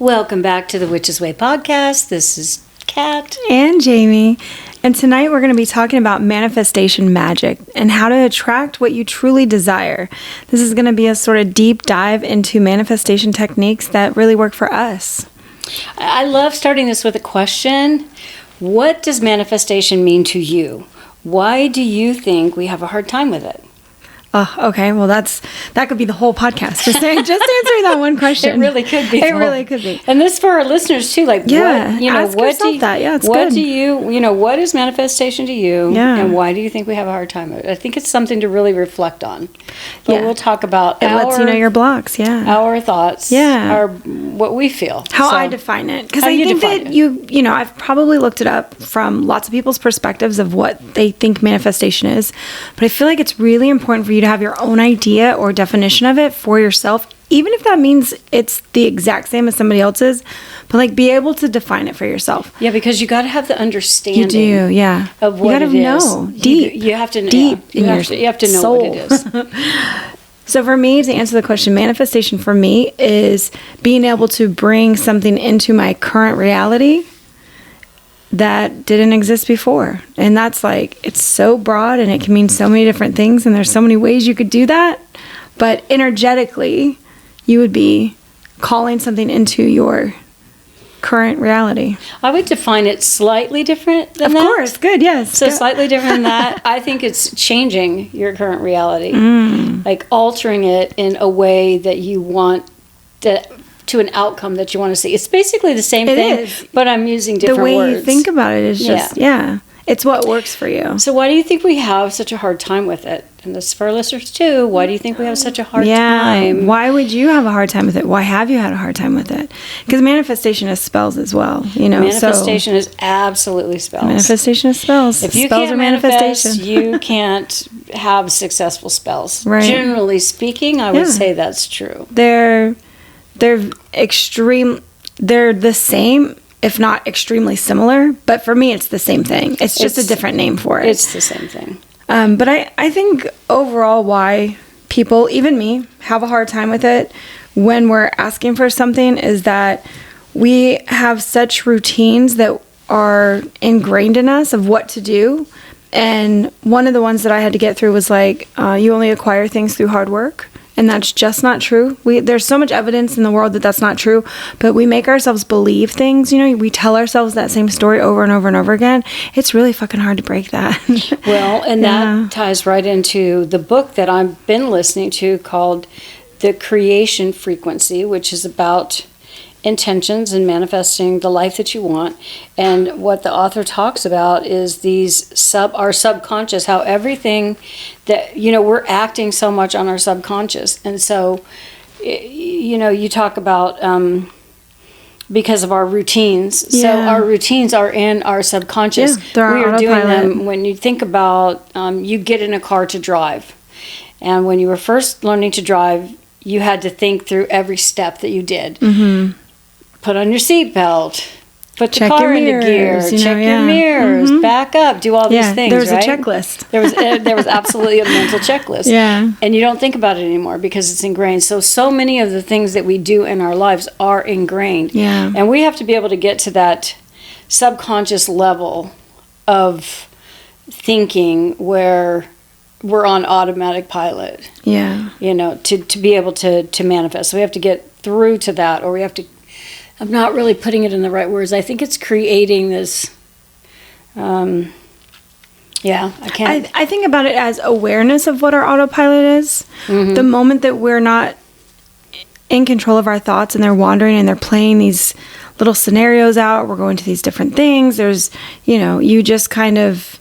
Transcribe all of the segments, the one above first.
Welcome back to the Witch's Way podcast. This is Kat. And Jayme. And tonight we're going to be talking about manifestation magic and how to attract what you truly desire. This is going to be a sort of deep dive into manifestation techniques that really work for us. I love starting this with a question. What does manifestation mean to you? Why do you think we have a hard time with it? Oh, okay. Well, that could be the whole podcast. Just answering that one question. It really could be. It really could be. And this for our listeners too. Like, yeah, what, ask what yourself do that. Yeah, it's what good. do you, what is manifestation to you? Yeah. And why do you think we have a hard time with it? I think it's something to really reflect on. But Yeah. we'll talk about It lets you know your blocks. Yeah. our thoughts. Yeah. Our what we feel. How So, I define it. Because how I you think define that it. I've probably looked it up from lots of people's perspectives of what they think manifestation is. But I feel like it's really important for you to have your own idea or definition of it for yourself, even if that means it's the exact same as somebody else's, but like be able to define it for yourself. Yeah, because you got to have the understanding. You do, yeah. Of what you it gotta is. know deep. You have to know. Deep in your you have to know soul. what it is. So for me, to answer the question, manifestation for me is being able to bring something into my current reality that didn't exist before. And that's like, it's so broad and it can mean so many different things. And there's so many ways you could do that. But energetically, you would be calling something into your current reality. I would define it slightly different than that. Of course, good, yes. So Go. slightly different than that. I think it's changing your current reality. Like altering it in a way that you want to an outcome that you want to see. It's basically the same thing, is. But I'm using different The way words. you think about it is just, yeah. It's what works for you. So why do you think we have such a hard time with it? And this is for our listeners too. Why do you think we have such a hard time? Why would you have a hard time with it? Why have you had a hard time with it? Because manifestation is spells as well. Manifestation is absolutely spells. Manifestation is spells. If you spells can't are manifest, you can't have successful spells. Right. Generally speaking, I would say that's true. They're extreme. They're the same, if not extremely similar. But for me, it's the same thing. It's just a different name for it. It's the same thing. But I think overall why people, even me, have a hard time with it when we're asking for something is that we have such routines that are ingrained in us of what to do. And one of the ones that I had to get through was like, you only acquire things through hard work. And that's just not true. There's so much evidence in the world that that's not true, but we make ourselves believe things. We tell ourselves that same story over and over and over again. It's really fucking hard to break that. Well, and that ties right into the book that I've been listening to called The Creation Frequency, which is about intentions and manifesting the life that you want. And what the author talks about is our subconscious, how everything that, we're acting so much on our subconscious. And so, you talk about because of our routines. Yeah. So our routines are in our subconscious. Yeah, we are doing autopilot. them when you think about, you get in a car to drive. And when you were first learning to drive, you had to think through every step that you did. Mm-hmm. Put on your seatbelt, put the car into gear, check your mirrors, back up, do all these things. There was right? a checklist. There was absolutely a mental checklist. Yeah. And you don't think about it anymore because it's ingrained. So many of the things that we do in our lives are ingrained. Yeah. And we have to be able to get to that subconscious level of thinking where we're on automatic pilot. Yeah. To be able to manifest. So we have to get through to that, or we have to. I'm not really putting it in the right words. I think it's creating this. I can't. I think about it as awareness of what our autopilot is. Mm-hmm. The moment that we're not in control of our thoughts and they're wandering and they're playing these little scenarios out, we're going to these different things. There's, you just kind of.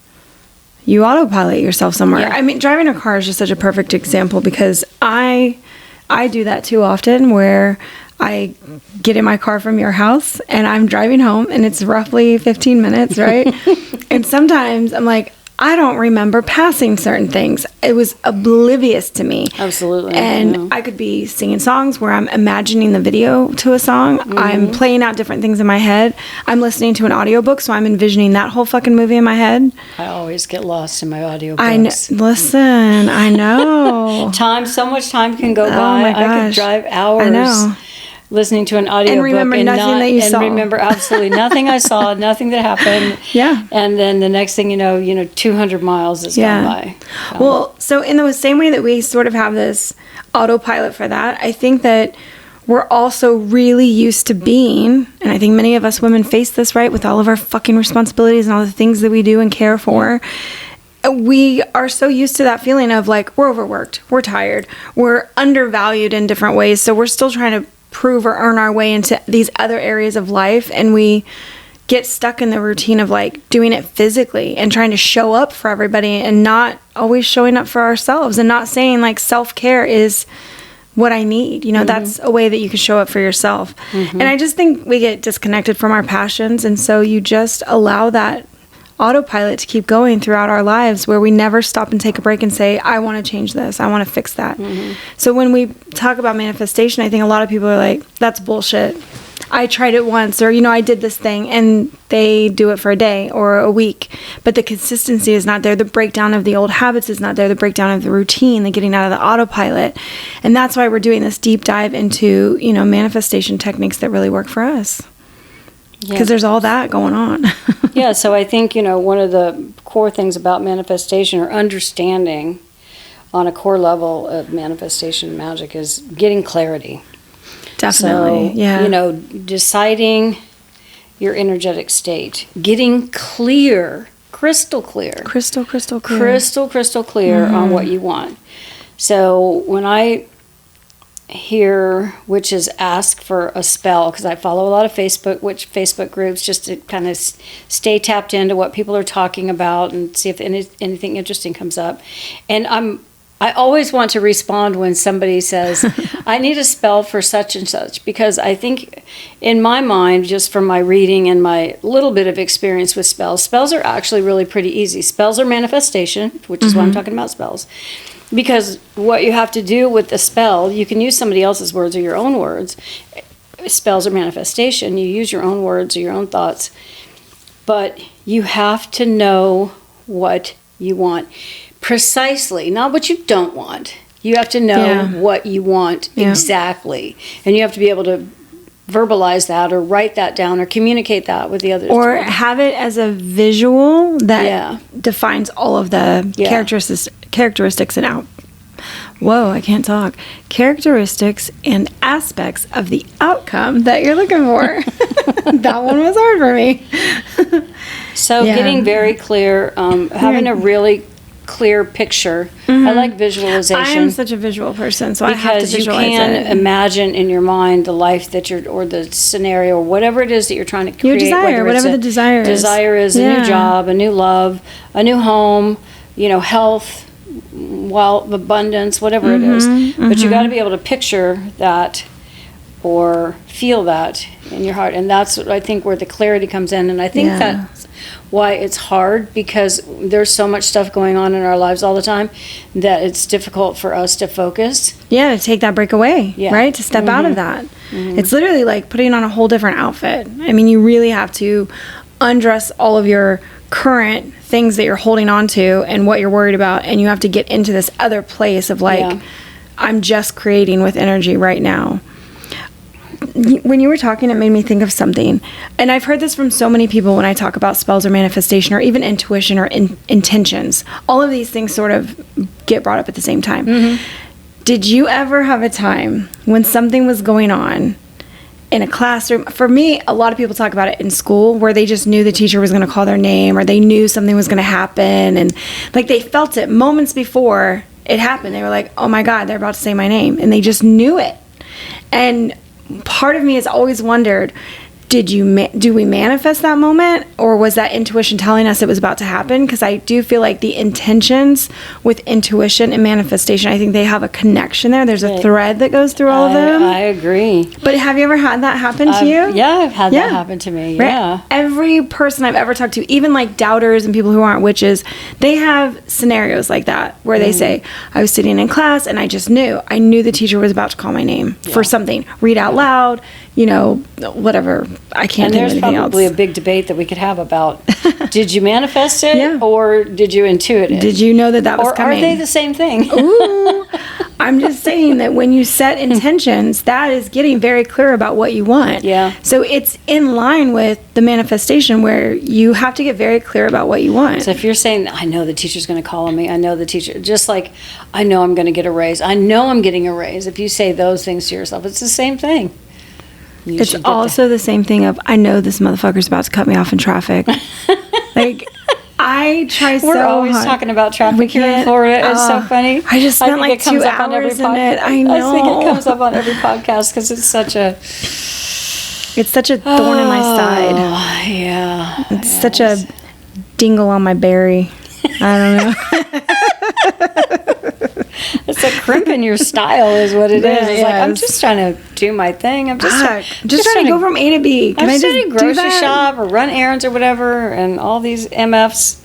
You autopilot yourself somewhere. Yeah. I mean, driving a car is just such a perfect example because I do that too often where I get in my car from your house and I'm driving home and it's roughly 15 minutes, right? And sometimes I'm like, I don't remember passing certain things. It was oblivious to me. Absolutely. And I could be singing songs where I'm imagining the video to a song. Mm-hmm. I'm playing out different things in my head. I'm listening to an audiobook, so I'm envisioning that whole fucking movie in my head. I always get lost in my audiobooks. Listen, I know. So much time can go by. Oh my gosh. I could drive hours. I know. listening to an audiobook and remember nothing that you saw. And remember absolutely nothing I saw, nothing that happened. Yeah. And then the next thing you know, 200 miles has gone by. Well, so in the same way that we sort of have this autopilot for that, I think that we're also really used to being, and I think many of us women face this, right, with all of our fucking responsibilities and all the things that we do and care for. We are so used to that feeling of like, we're overworked, we're tired, we're undervalued in different ways. So we're still trying to prove or earn our way into these other areas of life. And we get stuck in the routine of like doing it physically and trying to show up for everybody and not always showing up for ourselves, and not saying like self-care is what I need. That's a way that you can show up for yourself. And I just think we get disconnected from our passions. And so you just allow that autopilot to keep going throughout our lives, where we never stop and take a break and say, I want to change this, I want to fix that. So when we talk about manifestation, I think a lot of people are like, that's bullshit. I tried it once, or I did this thing, and they do it for a day or a week, but the consistency is not there. The breakdown of the old habits is not there. The breakdown of the routine, the getting out of the autopilot. And that's why we're doing this deep dive into manifestation techniques that really work for us. Because there's all that going on. Yeah, so I think, one of the core things about manifestation, or understanding on a core level of manifestation magic, is getting clarity. Definitely, so, deciding your energetic state, getting clear, crystal clear. Crystal clear. Crystal clear on what you want. So when I hear witches ask for a spell, because I follow a lot of Facebook groups just to kind of stay tapped into what people are talking about and see if anything interesting comes up. And I always want to respond when somebody says, I need a spell for such and such, because I think in my mind, just from my reading and my little bit of experience with spells are actually really pretty easy. Spells are manifestation, which is why I'm talking about spells. Because what you have to do with the spell, you can use somebody else's words or your own words. Spells are manifestation. You use your own words or your own thoughts. But you have to know what you want. Precisely, not what you don't want. You have to know what you want exactly. And you have to be able to verbalize that or write that down or communicate that with the others. Or have it as a visual that defines all of the characteristics and I can't talk. Characteristics and aspects of the outcome that you're looking for. That one was hard for me. So getting very clear, having a really clear picture. I like visualization. I am such a visual person, so I have to visualize because you can imagine in your mind the life that or the scenario, or whatever it is that you're trying to create. Your desire, whatever the desire is. Desire is a new job, a new love, a new home, health, abundance, whatever it is. But you got to be able to picture that or feel that in your heart. And that's, I think, where the clarity comes in. And I think that's why it's hard, because there's so much stuff going on in our lives all the time that it's difficult for us to focus. Yeah, to take that break away, right? To step out of that. It's literally like putting on a whole different outfit. I mean, you really have to undress all of your current things that you're holding on to and what you're worried about, and you have to get into this other place of like, I'm just creating with energy right now. When you were talking, it made me think of something. And I've heard this from so many people when I talk about spells or manifestation or even intuition or intentions. All of these things sort of get brought up at the same time. Did you ever have a time when something was going on in a classroom? For me, a lot of people talk about it in school, where they just knew the teacher was going to call their name, or they knew something was going to happen. And like they felt it moments before it happened. They were like, oh my God, they're about to say my name. And they just knew it. And part of me has always wondered, do we manifest that moment, or was that intuition telling us it was about to happen? Because I do feel like the intentions with intuition and manifestation, I think they have a connection there. There's a thread that goes through all of them. I agree. But have you ever had that happen to you? Yeah, I've had that happen to me. Yeah. Right? Every person I've ever talked to, even like doubters and people who aren't witches, they have scenarios like that where they say, I was sitting in class and I just knew. I knew the teacher was about to call my name for something. Read out loud, whatever. I can't think of anything else. And there's probably a big debate that we could have about, did you manifest it or did you intuit it? Did you know that was coming? Or are they the same thing? Ooh. I'm just saying that when you set intentions, that is getting very clear about what you want. Yeah. So it's in line with the manifestation where you have to get very clear about what you want. So if you're saying, I know the teacher's going to call on me, I know the teacher, just like I know I'm going to get a raise, I know I'm getting a raise. If you say those things to yourself, it's the same thing. It's also the same thing of, I know this motherfucker's about to cut me off in traffic. Like, I try so hard. We're always talking about traffic here in Florida. It's so funny. I just spent like 2 hours in it. I know. I think it comes up on every podcast because it's such a thorn in my side. Yeah. It's such a dingle on my berry. I don't know. It's a crimp in your style is what it is. It's like, I'm just trying to do my thing. I'm just trying to go from A to B. I'm just trying to grocery shop or run errands or whatever, and all these MFs.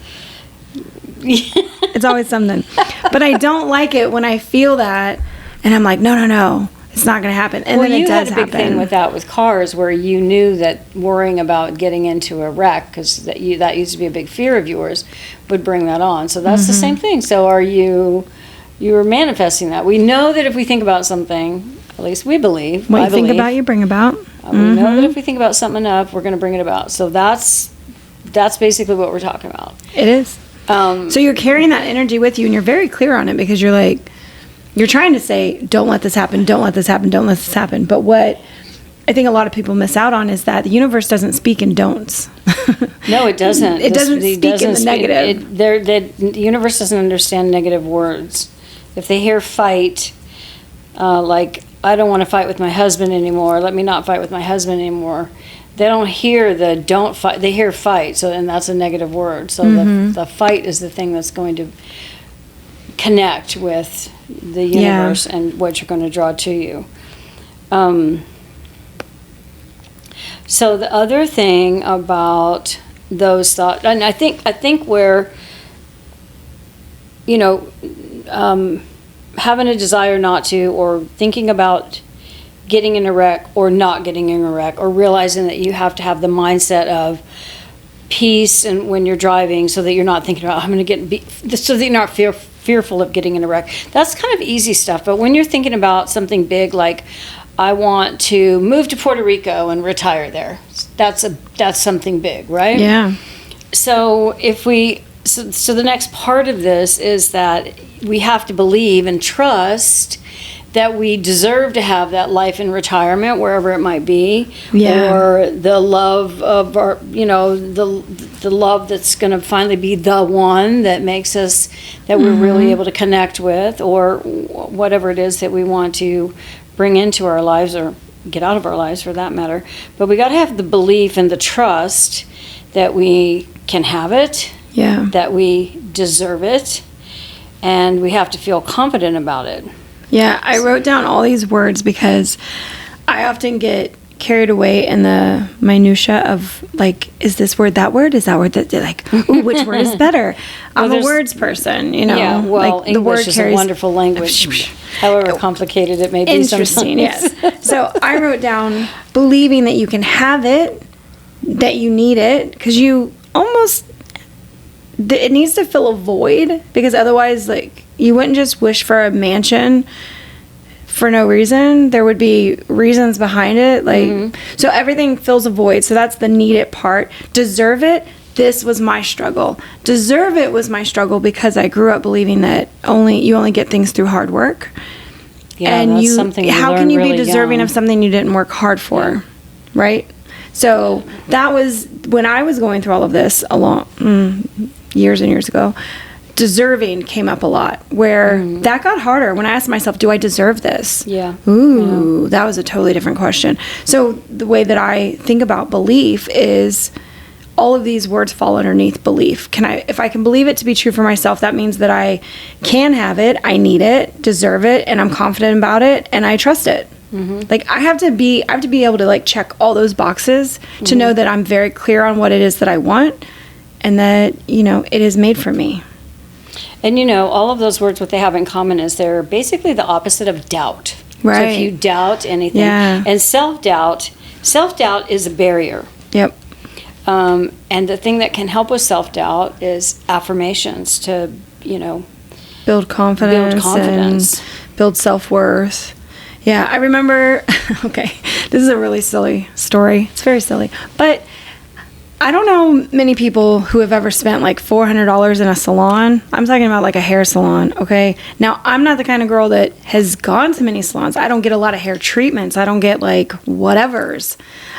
It's always something. But I don't like it when I feel that, and I'm like, no. It's not going to happen. And then it does happen. You had a big thing with that with cars where you knew that worrying about getting into a wreck, because that used to be a big fear of yours, would bring that on. So that's the same thing. So you're manifesting that. We know that if we think about something, at least we believe. What you think about, you bring about. We know that if we think about something enough, we're going to bring it about. So that's basically what we're talking about. It is. So you're carrying that energy with you, and you're very clear on it because you're like, you're trying to say, don't let this happen, don't let this happen, don't let this happen. But what I think a lot of people miss out on is that the universe doesn't speak in don'ts. No, it doesn't. It doesn't speak in the negative. The universe doesn't understand negative words. If they hear fight, like, I don't want to fight with my husband anymore, let me not fight with my husband anymore. They don't hear the don't fight, they hear fight, and that's a negative word. So the fight is the thing that's going to connect with the universe and what you're going to draw to you. So the other thing about those thoughts, and I think where, having a desire not to, or thinking about getting in a wreck or not getting in a wreck, or realizing that you have to have the mindset of peace and when you're driving, so that you're not thinking about, I'm going to so that you're not fearful of getting in a wreck. That's kind of easy stuff. But when you're thinking about something big, like, I want to move to Puerto Rico and retire there, that's something big, right? Yeah. So so the next part of this is that we have to believe and trust that we deserve to have that life in retirement, wherever it might be, or the love of our, the love that's going to finally be the one that makes us, that we're really able to connect with, or whatever it is that we want to bring into our lives or get out of our lives, for that matter. But we got to have the belief and the trust that we can have it, that we deserve it, and we have to feel confident about it. Yeah, I wrote down all these words because I often get carried away in the minutia of, like, is this word that word? Is that word that, like, ooh, which word is better? I'm a words person, Yeah, well, like, English the word is a wonderful language, however complicated it may be interesting, sometimes. Yes. So I wrote down believing that you can have it, that you need it, because you almost, it needs to fill a void, because otherwise, like, you wouldn't just wish for a mansion for no reason. There would be reasons behind it. Like, so everything fills a void. So that's the need it part. Deserve it. This was my struggle. Deserve it was my struggle because I grew up believing that you only get things through hard work. Yeah, and that's something how can you really be deserving young. of something you didn't work hard for? Right? So that was when I was going through all of this years and years ago. Deserving came up a lot, where that got harder when I asked myself, do I deserve this? Yeah. Ooh, that was a totally different question. So the way that I think about belief is all of these words fall underneath belief. If I can believe it to be true for myself, that means that I can have it, I need it, deserve it, and I'm confident about it, and I trust it. Like, I have to be able to, like, check all those boxes to know that I'm very clear on what it is that I want, and that, it is made for me. And all of those words, what they have in common is they're basically the opposite of doubt. Right. So if you doubt anything, and self-doubt is a barrier. Yep. And the thing that can help with self-doubt is affirmations to, build confidence. And build self-worth. Yeah, I remember, okay, this is a really silly story. It's very silly. But I don't know many people who have ever spent like $400 in a salon. I'm talking about like a hair salon, okay? Now, I'm not the kind of girl that has gone to many salons. I don't get a lot of hair treatments. I don't get like whatevers.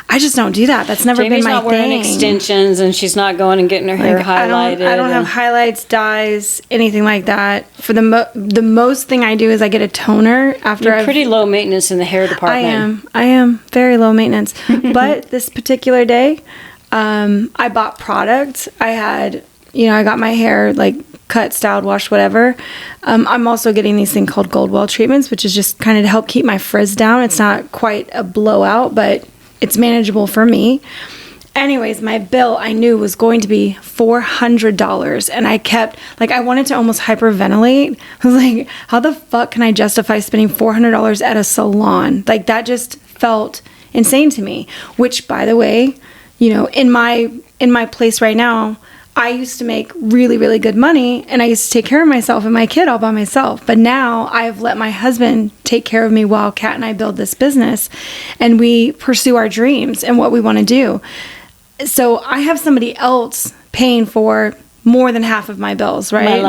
I just don't do that. That's never been my thing. Jamie's not wearing extensions, and she's not going and getting her hair highlighted. I don't have highlights, dyes, anything like that. For the most thing I do is I get a toner after You're pretty low maintenance in the hair department. I am very low maintenance. But this particular day, I bought product. I had, I got my hair like cut, styled, washed, whatever. I'm also getting these things called Goldwell treatments, which is just kind of to help keep my frizz down. It's not quite a blowout, but it's manageable for me. Anyways, my bill I knew was going to be $400. And I kept, like, I wanted to almost hyperventilate. I was like, how the fuck can I justify spending $400 at a salon? Like, that just felt insane to me. Which, by the way, in my place right now, I used to make really, really good money, and I used to take care of myself and my kid all by myself. But now I've let my husband take care of me while Kat and I build this business, and we pursue our dreams and what we want to do. So I have somebody else paying for more than half of my bills, right?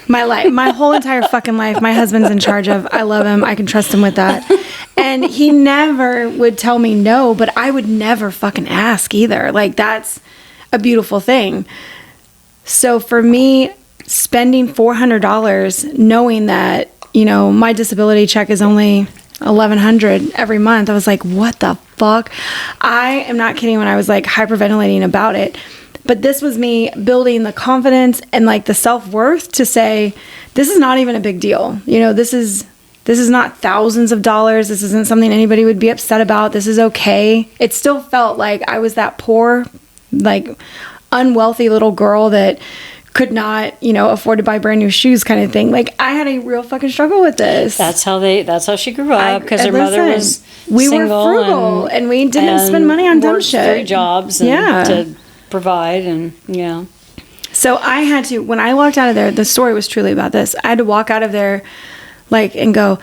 My life, my whole entire fucking life. My husband's in charge of. I love him. I can trust him with that. And he never would tell me no, but I would never fucking ask either. Like, that's a beautiful thing. So for me, spending $400, knowing that, my disability check is only $1,100 every month, I was like, what the fuck? I am not kidding when I was like hyperventilating about it. But this was me building the confidence and like the self-worth to say, this is not even a big deal. This is not thousands of dollars. This isn't something anybody would be upset about. This is okay. It still felt like I was that poor, like unwealthy little girl that could not, afford to buy brand new shoes kind of thing. Like, I had a real fucking struggle with this. That's how she grew up, because her mother was we were frugal and we didn't spend money on dumb shit. 3 jobs to provide, and yeah. So I had to, when I walked out of there, the story was truly about this. I had to walk out of there like and go,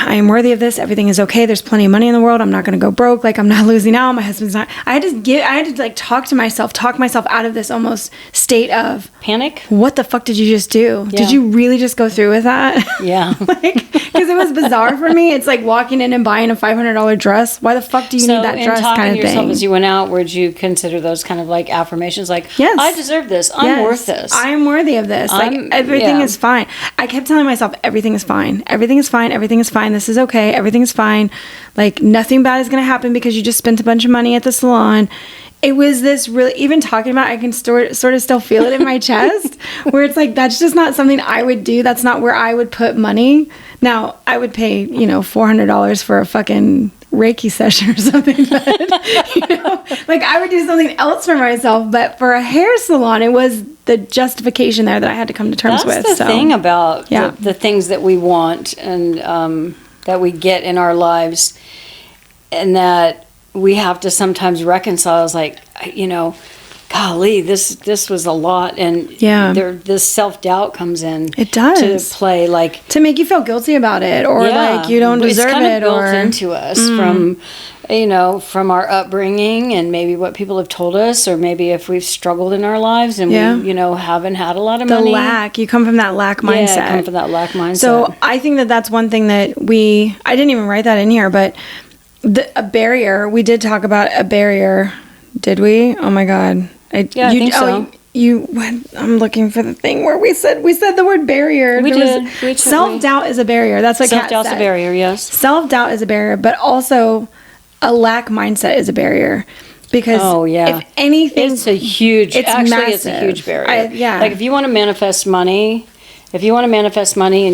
I am worthy of this. Everything is okay. There's plenty of money in the world. I'm not going to go broke. Like, I'm not losing out. My husband's not. I had to like talk myself out of this almost state of panic. What the fuck did you just do? Yeah. Did you really just go through with that? Yeah. Because it was bizarre for me. It's like walking in and buying a $500 dress. Why the fuck do you need that dress kind of thing? So in talking to yourself as you went out, would you consider those kind of like affirmations? Like, yes, I deserve this. I'm worth this. I am worthy of this. Like, everything is fine. I kept telling myself, everything is fine. Everything is fine. Everything is fine. This is okay. Everything is fine. Like, nothing bad is going to happen because you just spent a bunch of money at the salon. It was this really, even talking about it, I can sort of still feel it in my chest, where it's like, that's just not something I would do. That's not where I would put money. Now, I would pay, $400 for a fucking Reiki session or something, but, like, I would do something else for myself. But for a hair salon, it was the justification there that I had to come to terms with. That's the thing about the things that we want and that we get in our lives, and that we have to sometimes reconcile. Is like, golly, this was a lot, and this self-doubt comes in. It does to play, like, to make you feel guilty about it, or like you don't deserve it's kind it, of built into us from our upbringing, and maybe what people have told us, or maybe if we've struggled in our lives and we haven't had a lot of money. You come from that lack mindset. Yeah, I come from that lack mindset. So I think that's one thing that I didn't even write that in here, but a barrier. We did talk about a barrier, did we? Oh my God. I think so. I'm looking for the thing where we said the word barrier. Self-doubt is a barrier. That's what Kat said. Self-doubt's a barrier, yes. Self-doubt is a barrier, but also a lack mindset is a barrier. Because if anything, it's massive. It's a huge barrier. Like, if you want to manifest money, and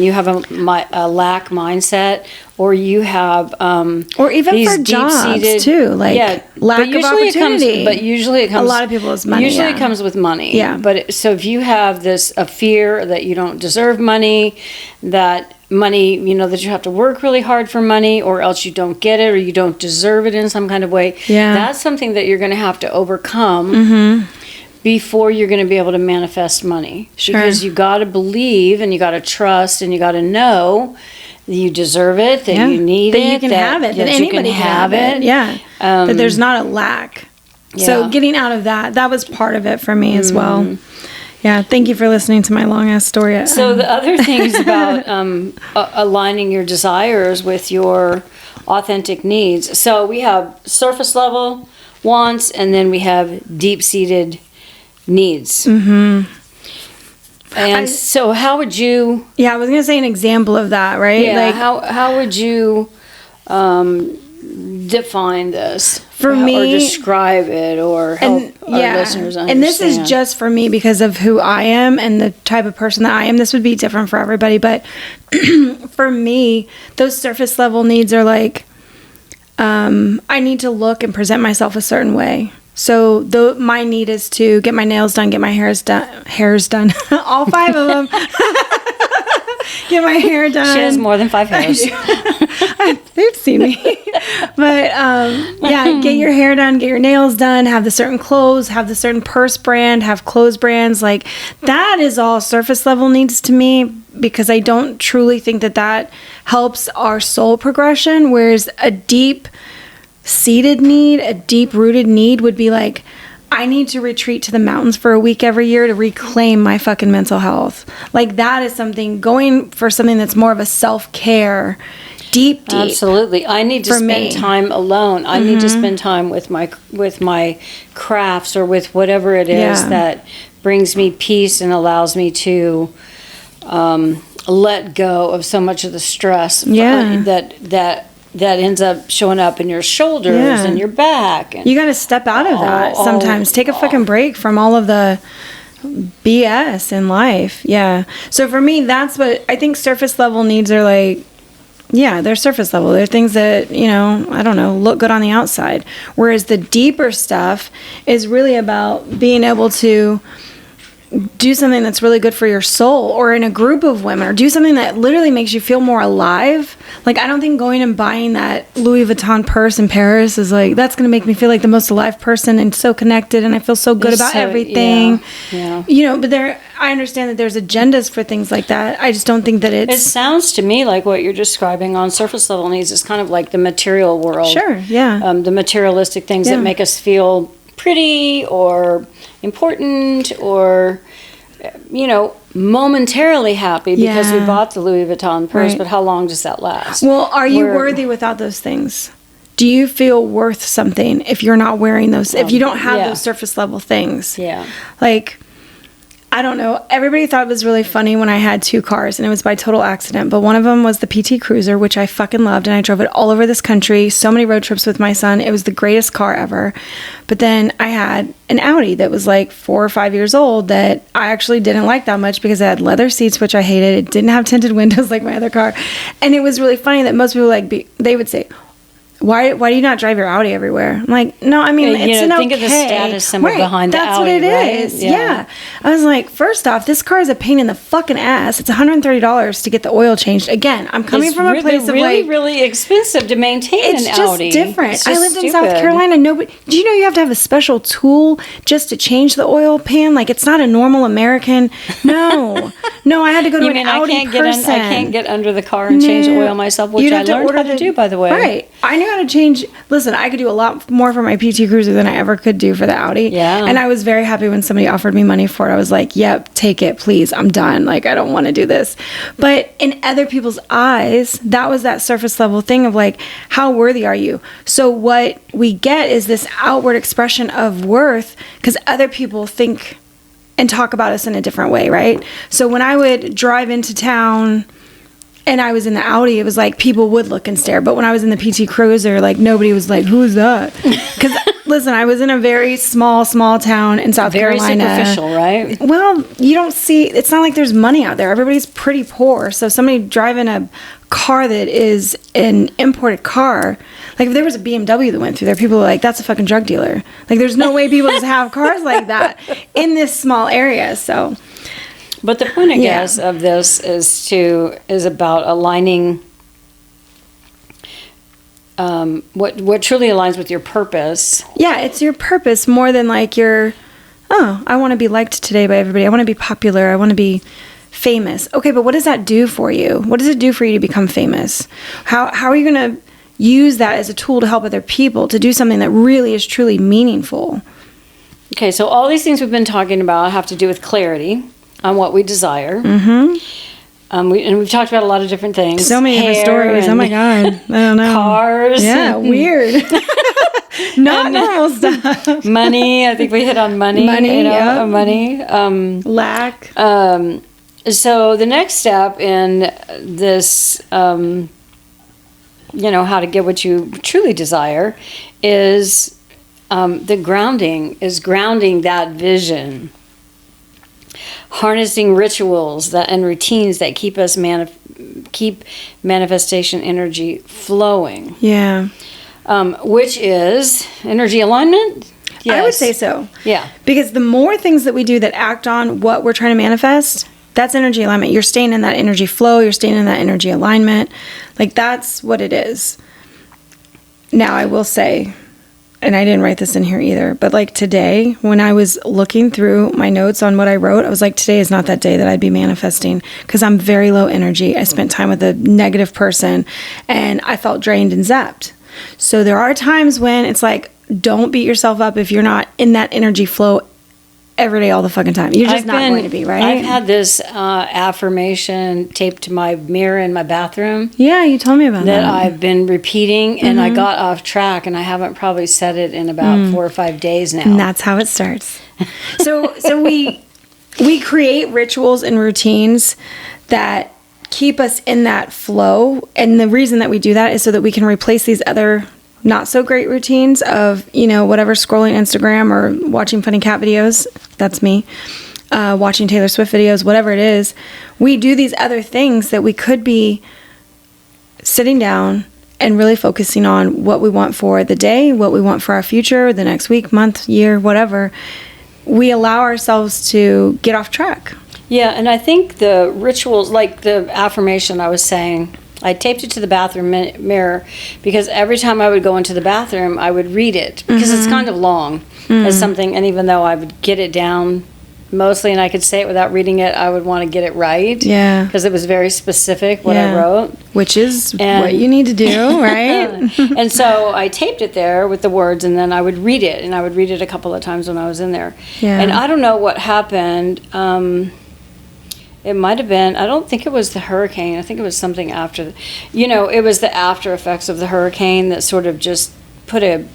you have a lack mindset, or you have or even these for jobs too, like lack of opportunity. But usually it comes. A lot of people is money. Usually it comes with money. Yeah. But so if you have a fear that you don't deserve money, that money, that you have to work really hard for money, or else you don't get it, or you don't deserve it in some kind of way. Yeah. That's something that you're going to have to overcome. Before you're going to be able to manifest money. Sure. Because you got to believe, and you got to trust, and you got to know you deserve it, that you need that it, you can have it, that anybody can have it. Yeah. That there's not a lack. Yeah. So getting out of that was part of it for me as well. Yeah, thank you for listening to my long-ass story. So the other thing is about aligning your desires with your authentic needs. So we have surface level wants, and then we have deep-seated needs. Mm-hmm. And so how would you... Yeah, I was going to say an example of that, right? Yeah, like, how would you define this? For me... Or describe it, or help our listeners understand. And this is just for me because of who I am and the type of person that I am. This would be different for everybody, but for me, those surface level needs are like, I need to look and present myself a certain way. So my need is to get my nails done, get my hairs done, all 5 of them. Get my hair done. She has more than 5 hairs. They've seen me. But get your hair done, get your nails done, have the certain clothes, have the certain purse brand, have clothes brands. Like, that is all surface level needs to me, because I don't truly think that helps our soul progression. Whereas a deep seated need, a deep rooted need would be like, I need to retreat to the mountains for a week every year to reclaim my fucking mental health. Like, that is something, going for something that's more of a self-care, deep. Absolutely. I need to spend time alone. I need to spend time with my crafts, or with whatever it is that brings me peace and allows me to let go of so much of the stress that ends up showing up in your shoulders and your back. And you got to step out of that sometimes. Take a fucking break from all of the BS in life. Yeah. So for me, that's what I think surface level needs are like. Yeah, they're surface level. They're things that, I don't know, look good on the outside. Whereas the deeper stuff is really about being able to do something that's really good for your soul, or in a group of women, or do something that literally makes you feel more alive. Like, I don't think going and buying that Louis Vuitton purse in Paris is like, that's going to make me feel like the most alive person and so connected, and I feel so good about everything. Yeah. But I understand that there's agendas for things like that. I just don't think that it sounds to me like what you're describing on surface level needs is kind of like the material world. Sure, yeah. The materialistic things that make us feel pretty or important, or momentarily happy because we bought the Louis Vuitton purse, but how long does that last? Well, are you worthy without those things? Do you feel worth something if you're not wearing those, if you don't have those surface level things? Yeah. Like, I don't know. Everybody thought it was really funny when I had 2 cars, and it was by total accident. But one of them was the PT Cruiser, which I fucking loved, and I drove it all over this country. So many road trips with my son. It was the greatest car ever. But then I had an Audi that was like 4 or 5 years old that I actually didn't like that much because it had leather seats, which I hated. It didn't have tinted windows like my other car. And it was really funny that most people they would say, why do you not drive your Audi everywhere? I'm like, no, I mean, it's an think of the status symbol behind the Audi, that's what it is. Yeah. I was like, first off, this car is a pain in the fucking ass. It's $130 to get the oil changed. Again, I'm coming from a place of really expensive to maintain an Audi. It's just different. I lived in South Carolina. Do you know you have to have a special tool just to change the oil pan? Like, it's not a normal American. No, I had to go to an Audi person. I can't get under the car and change the oil myself, which I learned how to do, by the way. Right. I knew how to change. Listen, I could do a lot more for my PT Cruiser than I ever could do for the Audi. Yeah. And I was very happy when somebody offered me money for it. I was like, yep, take it, please. I'm done. Like, I don't want to do this. But in other people's eyes, that was that surface level thing of like, how worthy are you? So what we get is this outward expression of worth because other people think and talk about us in a different way, right? So when I would drive into town and I was in the Audi, it was like people would look and stare. But when I was in the PT Cruiser, like nobody was like, who's that? Because listen, I was in a very small town in South Carolina. Very superficial, right? Well, you don't see, it's not like there's money out there. Everybody's pretty poor. So somebody driving a car that is an imported car, like if there was a BMW that went through there, people were like, that's a fucking drug dealer. Like there's no way people just have cars like that in this small area. So... But the point, I guess, of this is about aligning what truly aligns with your purpose. Yeah, it's your purpose more than like I want to be liked today by everybody. I want to be popular. I want to be famous. Okay, but what does that do for you? What does it do for you to become famous? How are you going to use that as a tool to help other people to do something that really is truly meaningful? Okay, so all these things we've been talking about have to do with clarity on what we desire. We've talked about a lot of different things. So many different stories. Oh my God. I don't know. Cars. Yeah, weird. Not normal stuff. Money. I think we hit on money. Money, yeah. Money. Lack. So the next step in this, how to get what you truly desire is grounding that vision. Harnessing rituals and routines that keep us keep manifestation energy flowing. Yeah. Which is energy alignment? Yes. I would say so. Yeah. Because the more things that we do that act on what we're trying to manifest, that's energy alignment. You're staying in that energy flow. You're staying in that energy alignment. Like, that's what it is. Now, I will say, and I didn't write this in here either, but like today, when I was looking through my notes on what I wrote, I was like, today is not that day that I'd be manifesting, because I'm very low energy. I spent time with a negative person and I felt drained and zapped. So there are times when it's like, don't beat yourself up if you're not in that energy flow every day all the fucking time. You're just not going to be, right? I've had this affirmation taped to my mirror in my bathroom. Yeah, you told me about that. That I've been repeating, and I got off track, and I haven't probably said it in about 4 or 5 days now. And that's how it starts. So we create rituals and routines that keep us in that flow, and the reason that we do that is so that we can replace these other not so great routines of, whatever, scrolling Instagram or watching funny cat videos. That's me. Watching Taylor Swift videos, whatever it is. We do these other things that we could be sitting down and really focusing on what we want for the day, what we want for our future, the next week, month, year, whatever. We allow ourselves to get off track. Yeah, and I think the rituals, like the affirmation I was saying, I taped it to the bathroom mirror because every time I would go into the bathroom, I would read it because it's kind of long as something. And even though I would get it down mostly and I could say it without reading it, I would want to get it right. Yeah. Because it was very specific what I wrote. Which is what you need to do, right? And so I taped it there with the words, and then I would read it. And I would read it a couple of times when I was in there. Yeah. And I don't know what happened. It might have been, I don't think it was the hurricane. I think it was something after. It was the after effects of the hurricane that sort of just put a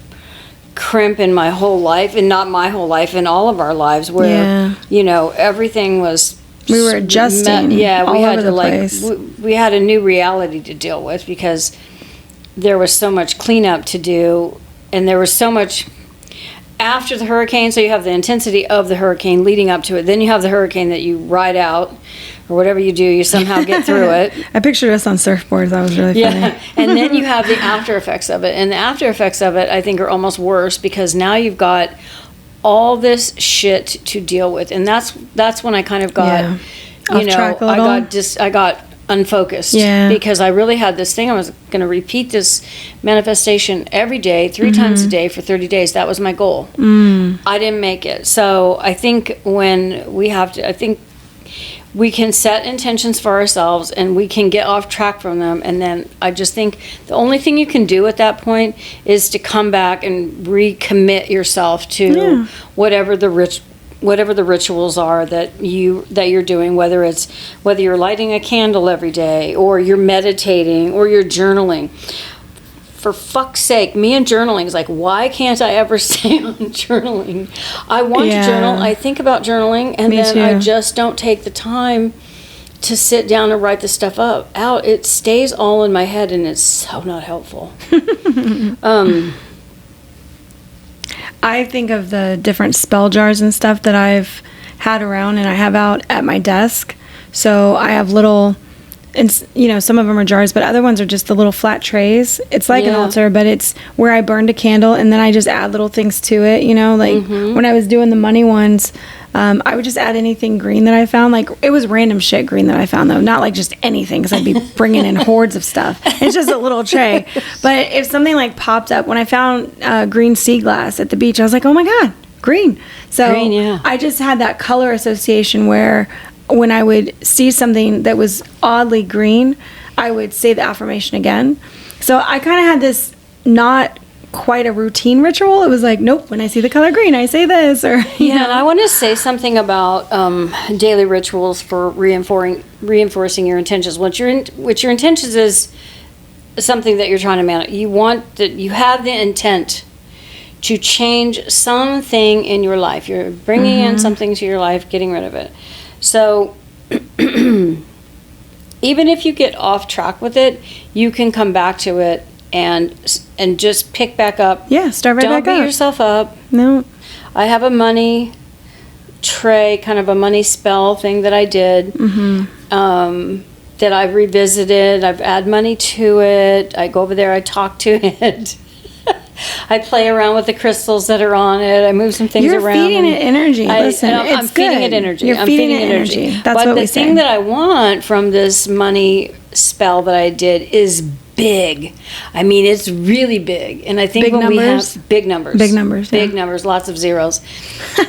crimp in my whole life, and not my whole life, in all of our lives, where, everything was... We were adjusting we all had over the place. We had a new reality to deal with because there was so much cleanup to do, and there was so much... After the hurricane, so you have the intensity of the hurricane leading up to it. Then you have the hurricane that you ride out, or whatever you do, you somehow get through it. I pictured us on surfboards. That was really funny. Yeah, and then you have the after effects of it. And the after effects of it, I think, are almost worse because now you've got all this shit to deal with. And that's when I kind of got, off track a little. I got unfocused because I really had this thing. I was going to repeat this manifestation every day, 3 times a day for 30 days. That was my goal. I didn't make it. So I think I think we can set intentions for ourselves and we can get off track from them. And then I just think the only thing you can do at that point is to come back and recommit yourself to whatever the rituals are that you're doing, whether you're lighting a candle every day, or you're meditating, or you're journaling. For fuck's sake, me and journaling is like, why can't I ever stay on journaling? I want to journal. I think about journaling, and then I just don't take the time to sit down and write the stuff out. It stays all in my head, and it's so not helpful. I think of the different spell jars and stuff that I've had around and I have out at my desk. So I have little, and some of them are jars, but other ones are just the little flat trays. It's like an altar, but it's where I burned a candle and then I just add little things to it. When I was doing the money ones, I would just add anything green that I found. Like, it was random shit green that I found, though. Not like just anything, because I'd be bringing in hordes of stuff. It's just a little tray. But if something like popped up, when I found green sea glass at the beach, I was like, oh my God, green. So I just had that color association where when I would see something that was oddly green, I would say the affirmation again. So I kind of had this not quite a routine ritual. It was like, nope, when I see the color green, I say this. Or and I want to say something about daily rituals for reinforcing your intentions. What your intentions is something that you're trying to manage. You have the intent to change something in your life. You're bringing in something to your life, getting rid of it. So even if you get off track with it, you can come back to it and just pick back up. Yeah, start right back up. Don't beat yourself up. No. I have a money tray, kind of a money spell thing that I did, that I've revisited. I've added money to it. I go over there, I talk to it. I play around with the crystals that are on it. I move some things around. You're feeding it energy. Listen, I'm feeding it energy. You're feeding it energy. That's but what we the say. thing that I want from this money spell that I did is big. I mean, it's really big. And I think we have big numbers. Big numbers. Big numbers, lots of zeros.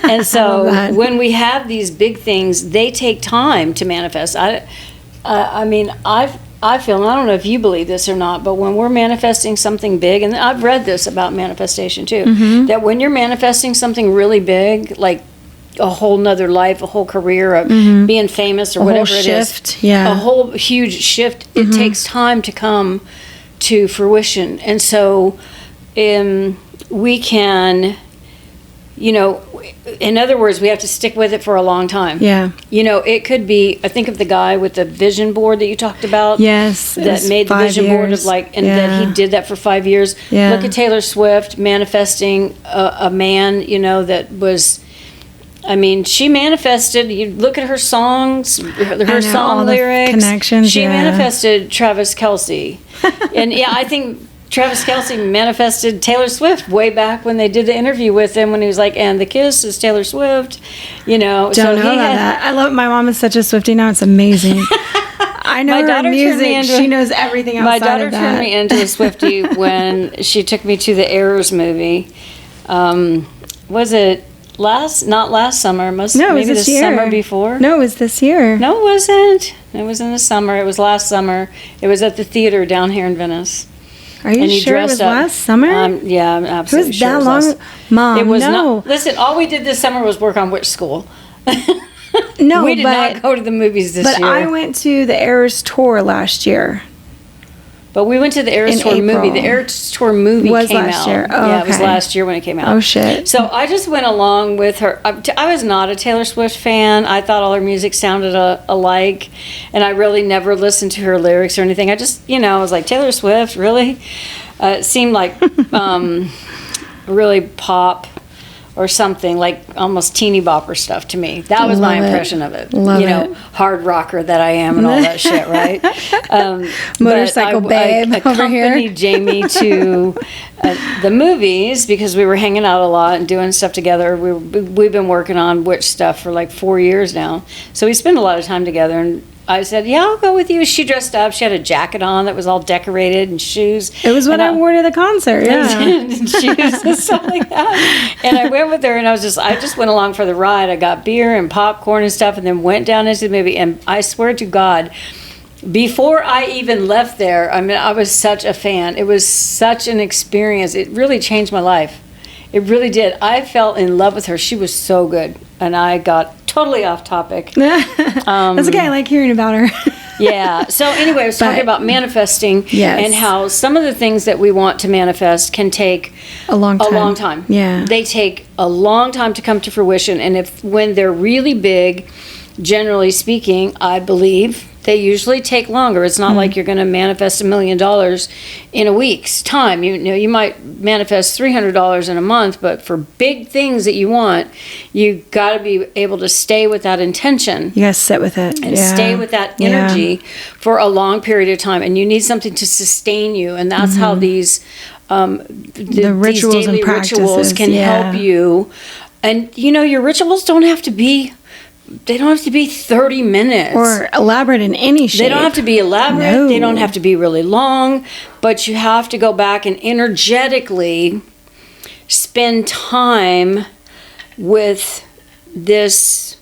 And so when we have these big things, they take time to manifest. I mean, I feel, and I don't know if you believe this or not, but when we're manifesting something big, and I've read this about manifestation too, that when you're manifesting something really big, like a whole nother life, a whole career, being famous or whatever it is, a whole huge shift, it takes time to come to fruition. And so we can, in other words, we have to stick with it for a long time. Yeah. It could be, I think of the guy with the vision board that you talked about. Yes. That made the vision board of that he did that for 5 years. Yeah. Look at Taylor Swift manifesting a man, that was, she manifested, you look at her songs, her song lyrics. Connections. She manifested Travis Kelce. And I think Travis Kelce manifested Taylor Swift way back when they did the interview with him when he was like, and the kiss is Taylor Swift, Don't know about that. I love, my mom is such a Swiftie now. It's amazing. I know her music. She knows everything outside of that. My daughter turned me into a Swiftie when she took me to the Errors movie. Was it not last summer? Maybe this year. Summer before? No, it was this year. No, it wasn't. It was in the summer. It was last summer. It was at the theater down here in Venice. Are you sure it was last summer? Yeah, I'm absolutely sure. It was that long? Mom, it was not. Listen, all we did this summer was work on Witch School. No, we did not go to the movies this year. But I went to the Eras tour last year. But we went to the Eras Tour movie. The Eras Tour movie came out last year. Oh, it was last year when it came out. Oh, shit. So I just went along with her. I was not a Taylor Swift fan. I thought all her music sounded alike, and I really never listened to her lyrics or anything. I just, I was like, Taylor Swift, really? It seemed like really pop or something, like almost teeny bopper stuff to me. That was my impression of it. Hard rocker that I am and all that shit, right? Motorcycle babe I over here. accompanied Jayme to the movies because we were hanging out a lot and doing stuff together. We've been working on Witch stuff for like 4 years now. So we spend a lot of time together, and I said, yeah, I'll go with you. She dressed up. She had a jacket on that was all decorated and shoes. It was what I wore to the concert, and shoes and stuff like that. And I went with her, and I just went along for the ride. I got beer and popcorn and stuff, and then went down into the movie. And I swear to God, before I even left there, I was such a fan. It was such an experience. It really changed my life. It really did. I fell in love with her. She was so good. And I got totally off topic. That's okay. I like hearing about her. Yeah. So anyway, I was talking about manifesting and how some of the things that we want to manifest can take a long time. Yeah. They take a long time to come to fruition. And when they're really big, generally speaking, I believe they usually take longer. It's not like you're going to manifest $1 million in a week's time. You might manifest $300 in a month, but for big things that you want, you got to be able to stay with that intention. You got to sit with it and stay with that energy for a long period of time. And you need something to sustain you, and that's how these the rituals these daily and practices rituals can help you. And your rituals don't have to be. They don't have to be 30 minutes. Or elaborate in any shape. They don't have to be elaborate. No. They don't have to be really long. But you have to go back and energetically spend time with this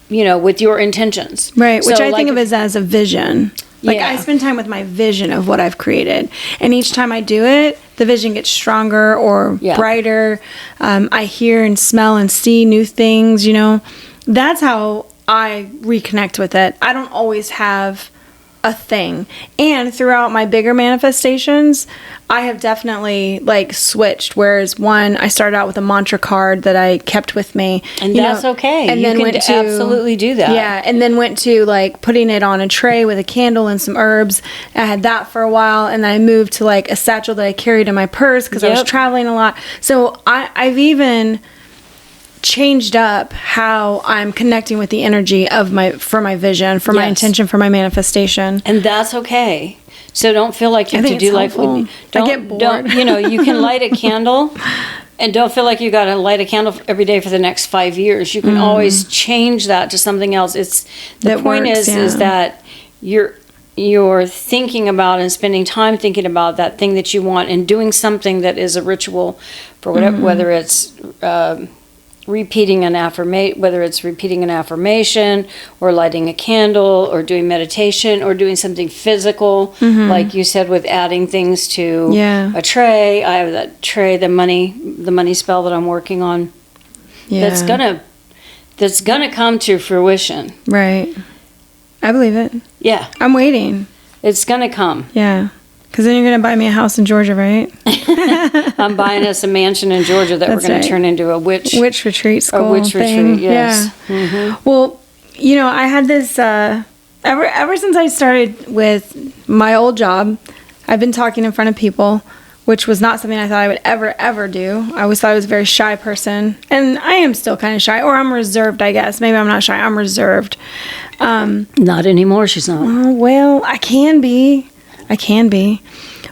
with your intentions. Right, which So, I think like, of as a vision. Like, Yeah. I spend time with my vision of what I've created. And each time I do it, the vision gets stronger or Yeah. brighter. I hear and smell and see new things, That's how I reconnect with it. I don't always have a thing. And throughout my bigger manifestations, I have definitely switched. Whereas I started out with a mantra card that I kept with me, And that's okay. And You then can went to absolutely do that. Yeah, and then went to putting it on a tray with a candle and some herbs. I had that for a while, and then I moved to a satchel that I carried in my purse because I was Yep. traveling a lot. So I've even changed up how I'm connecting with the energy of my vision, for my Yes. intention, for my manifestation. And that's okay. So don't feel like you I have to think do it's like helpful. I get bored. you can light a candle, and don't feel like you got to light a candle every day for the next 5 years. You can always change that to something else. It's the That point works, is that you're thinking about and spending time thinking about that thing that you want, and doing something that is a ritual for whatever, whether it's repeating an affirmation, or lighting a candle, or doing meditation, or doing something physical, like you said, with adding things to a tray. I have that tray, the money spell that I'm working on. Yeah. That's gonna come to fruition. Right. I believe it. Yeah, I'm waiting. it's gonna come. Yeah. Because then you're going to buy me a house in Georgia, right? I'm buying us a mansion in Georgia that That's we're going right. to turn into a witch retreat school. witch thing. retreat. Yes. Yeah. Well, I had this ever since I started with my old job. I've been talking in front of people, which was not something I thought I would ever do. I always thought I was a very shy person, and I am still kind of shy, or I'm reserved, I guess. Maybe I'm not shy. I'm reserved. Not anymore. She's not. Well, I can be.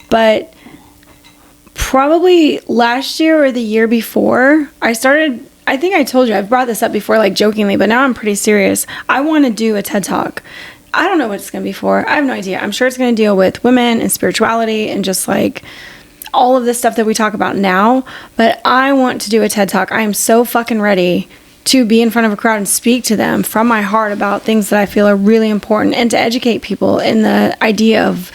But probably last year or the year before, I think I told you, I've brought this up before, jokingly, but now I'm pretty serious. I want to do a TED Talk. I don't know what it's going to be for. I have no idea. I'm sure it's going to deal with women and spirituality and just all of this stuff that we talk about now. But I want to do a TED Talk. I am so fucking ready to be in front of a crowd and speak to them from my heart about things that I feel are really important, and to educate people in the idea of,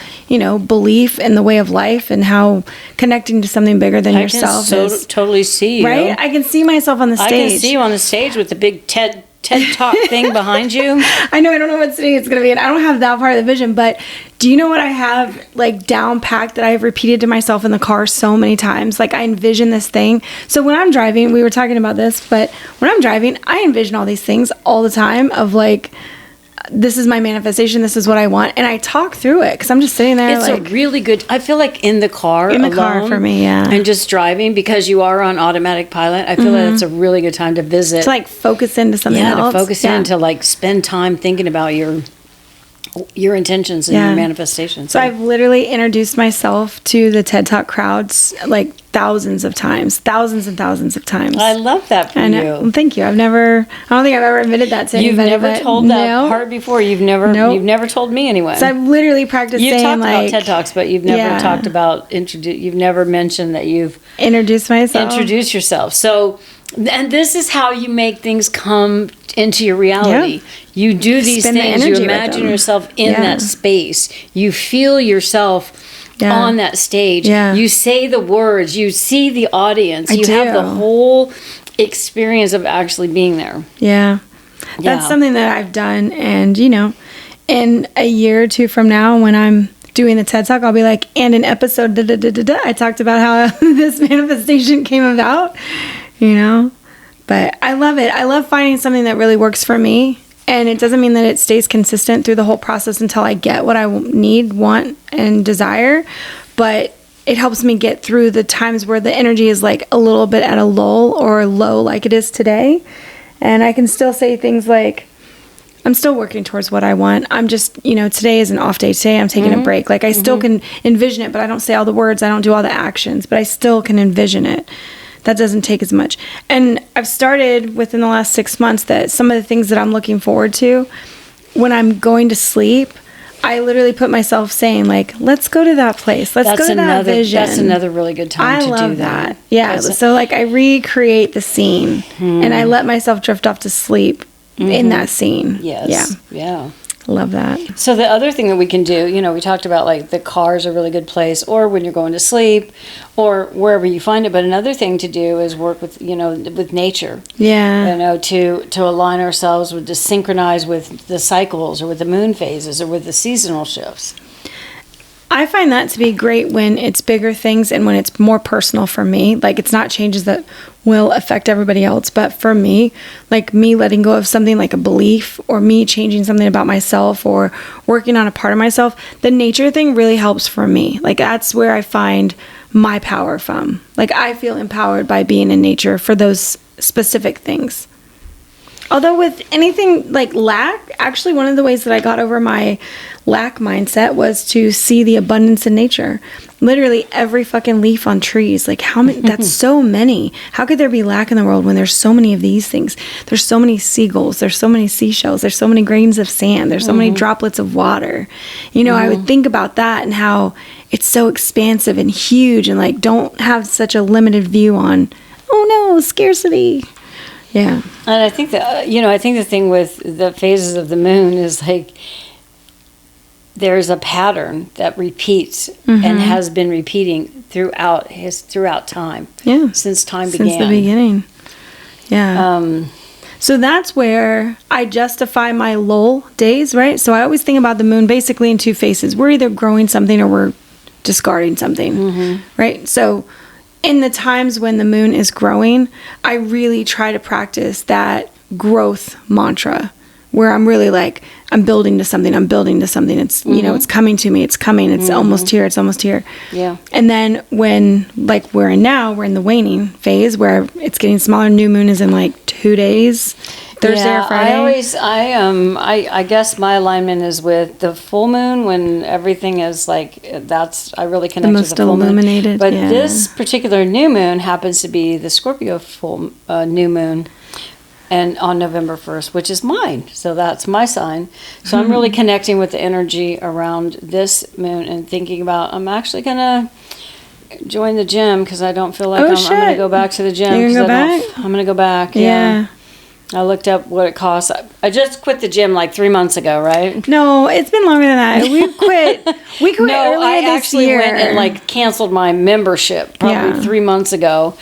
belief in the way of life, and how connecting to something bigger than yourself is. Totally see you. Right? I can see myself on the stage. I can see you on the stage with the big TED Talk thing behind you. I know. I don't know what city it's going to be in. I don't have that part of the vision, but do you know what I have down packed that I have repeated to myself in the car so many times? I envision this thing. So when I'm driving, we were talking about this, but when I'm driving, I envision all these things all the time of this is my manifestation, this is what I want, and I talk through it because I'm just sitting there. It's a really good. I feel like in the car for me, yeah, and just driving, because you are on automatic pilot. I feel like it's a really good time to visit, to focus into something else. To focus in, to spend time thinking about your intentions and your manifestations. So I've literally introduced myself to the TED Talk crowds thousands and thousands of times. I love that for you. Thank you. I don't think I've ever admitted that to anybody. You've never told that part before. You've never told me anyway. So I've literally practiced you've saying talked about TED Talks, but you've never talked about you've never mentioned that you've introduced myself. Introduce yourself. So, and this is how you make things come into your reality. Yeah. You do these things. You imagine yourself in that space. You feel yourself on that stage. Yeah. You say the words. You see the audience. You do. have the whole experience of actually being there. Yeah. That's something that I've done. And, in a year or two from now, when I'm doing the TED Talk, I'll be and in episode I talked about how this manifestation came about, But I love it. I love finding something that really works for me. And it doesn't mean that it stays consistent through the whole process until I get what I need, want, and desire. But it helps me get through the times where the energy is a little bit at a lull or low like it is today. And I can still say things I'm still working towards what I want. I'm just, today is an off day. Today I'm taking a break. I still can envision it, but I don't say all the words. I don't do all the actions, but I still can envision it. That doesn't take as much. And I've started within the last 6 months that some of the things that I'm looking forward to, when I'm going to sleep, I literally put myself saying let's go to that place. Let's go to that vision. That's another really good time to do that. I love that. Yeah. So I recreate the scene and I let myself drift off to sleep in that scene. Yes. Yeah. Love that. So the other thing that we can do, we talked about like the car is a really good place, or when you're going to sleep, or wherever you find it. But another thing to do is work with, with nature. Yeah. To align ourselves to synchronize with the cycles, or with the moon phases, or with the seasonal shifts. I find that to be great when it's bigger things and when it's more personal for me. Like, it's not changes that will affect everybody else, but for me, like me letting go of something like a belief, or me changing something about myself, or working on a part of myself, the nature thing really helps for me. Like, that's where I find my power from. Like, I feel empowered by being in nature for those specific things. Although with anything like lack, actually one of the ways that I got over my lack mindset was to see the abundance in nature. Literally every fucking leaf on trees. Like, how many? That's so many. How could there be lack in the world when there's so many of these things? There's so many seagulls. There's so many seashells. There's so many grains of sand. There's so many droplets of water. I would think about that and how it's so expansive and huge, and like don't have such a limited view on, oh no, scarcity. Yeah. And I think that, I think the thing with the phases of the moon is like there's a pattern that repeats and has been repeating throughout time. Yeah. Since time began. Since the beginning. Yeah. So that's where I justify my lull days, right? So I always think about the moon basically in two phases. We're either growing something or we're discarding something, right? So in the times when the moon is growing, I really try to practice that growth mantra where I'm really like, I'm building to something. It's, it's coming to me. It's coming. It's almost here. It's almost here. Yeah. And then when, like we're in the waning phase where it's getting smaller. New moon is in like 2 days. Thursday or Friday? I guess my alignment is with the full moon when everything is like, I really connect with the full illuminated, moon. But this particular new moon happens to be the Scorpio full new moon, and on November 1st, which is mine. So that's my sign. So I'm really connecting with the energy around this moon and thinking about, I'm actually going to join the gym because I don't feel like I'm going to go back to the gym. You're going to go back? I'm going to go back, yeah. I looked up what it costs. I just quit the gym like 3 months ago, right? No, it's been longer than that. We quit earlier this year. I actually went and like canceled my membership probably 3 months ago.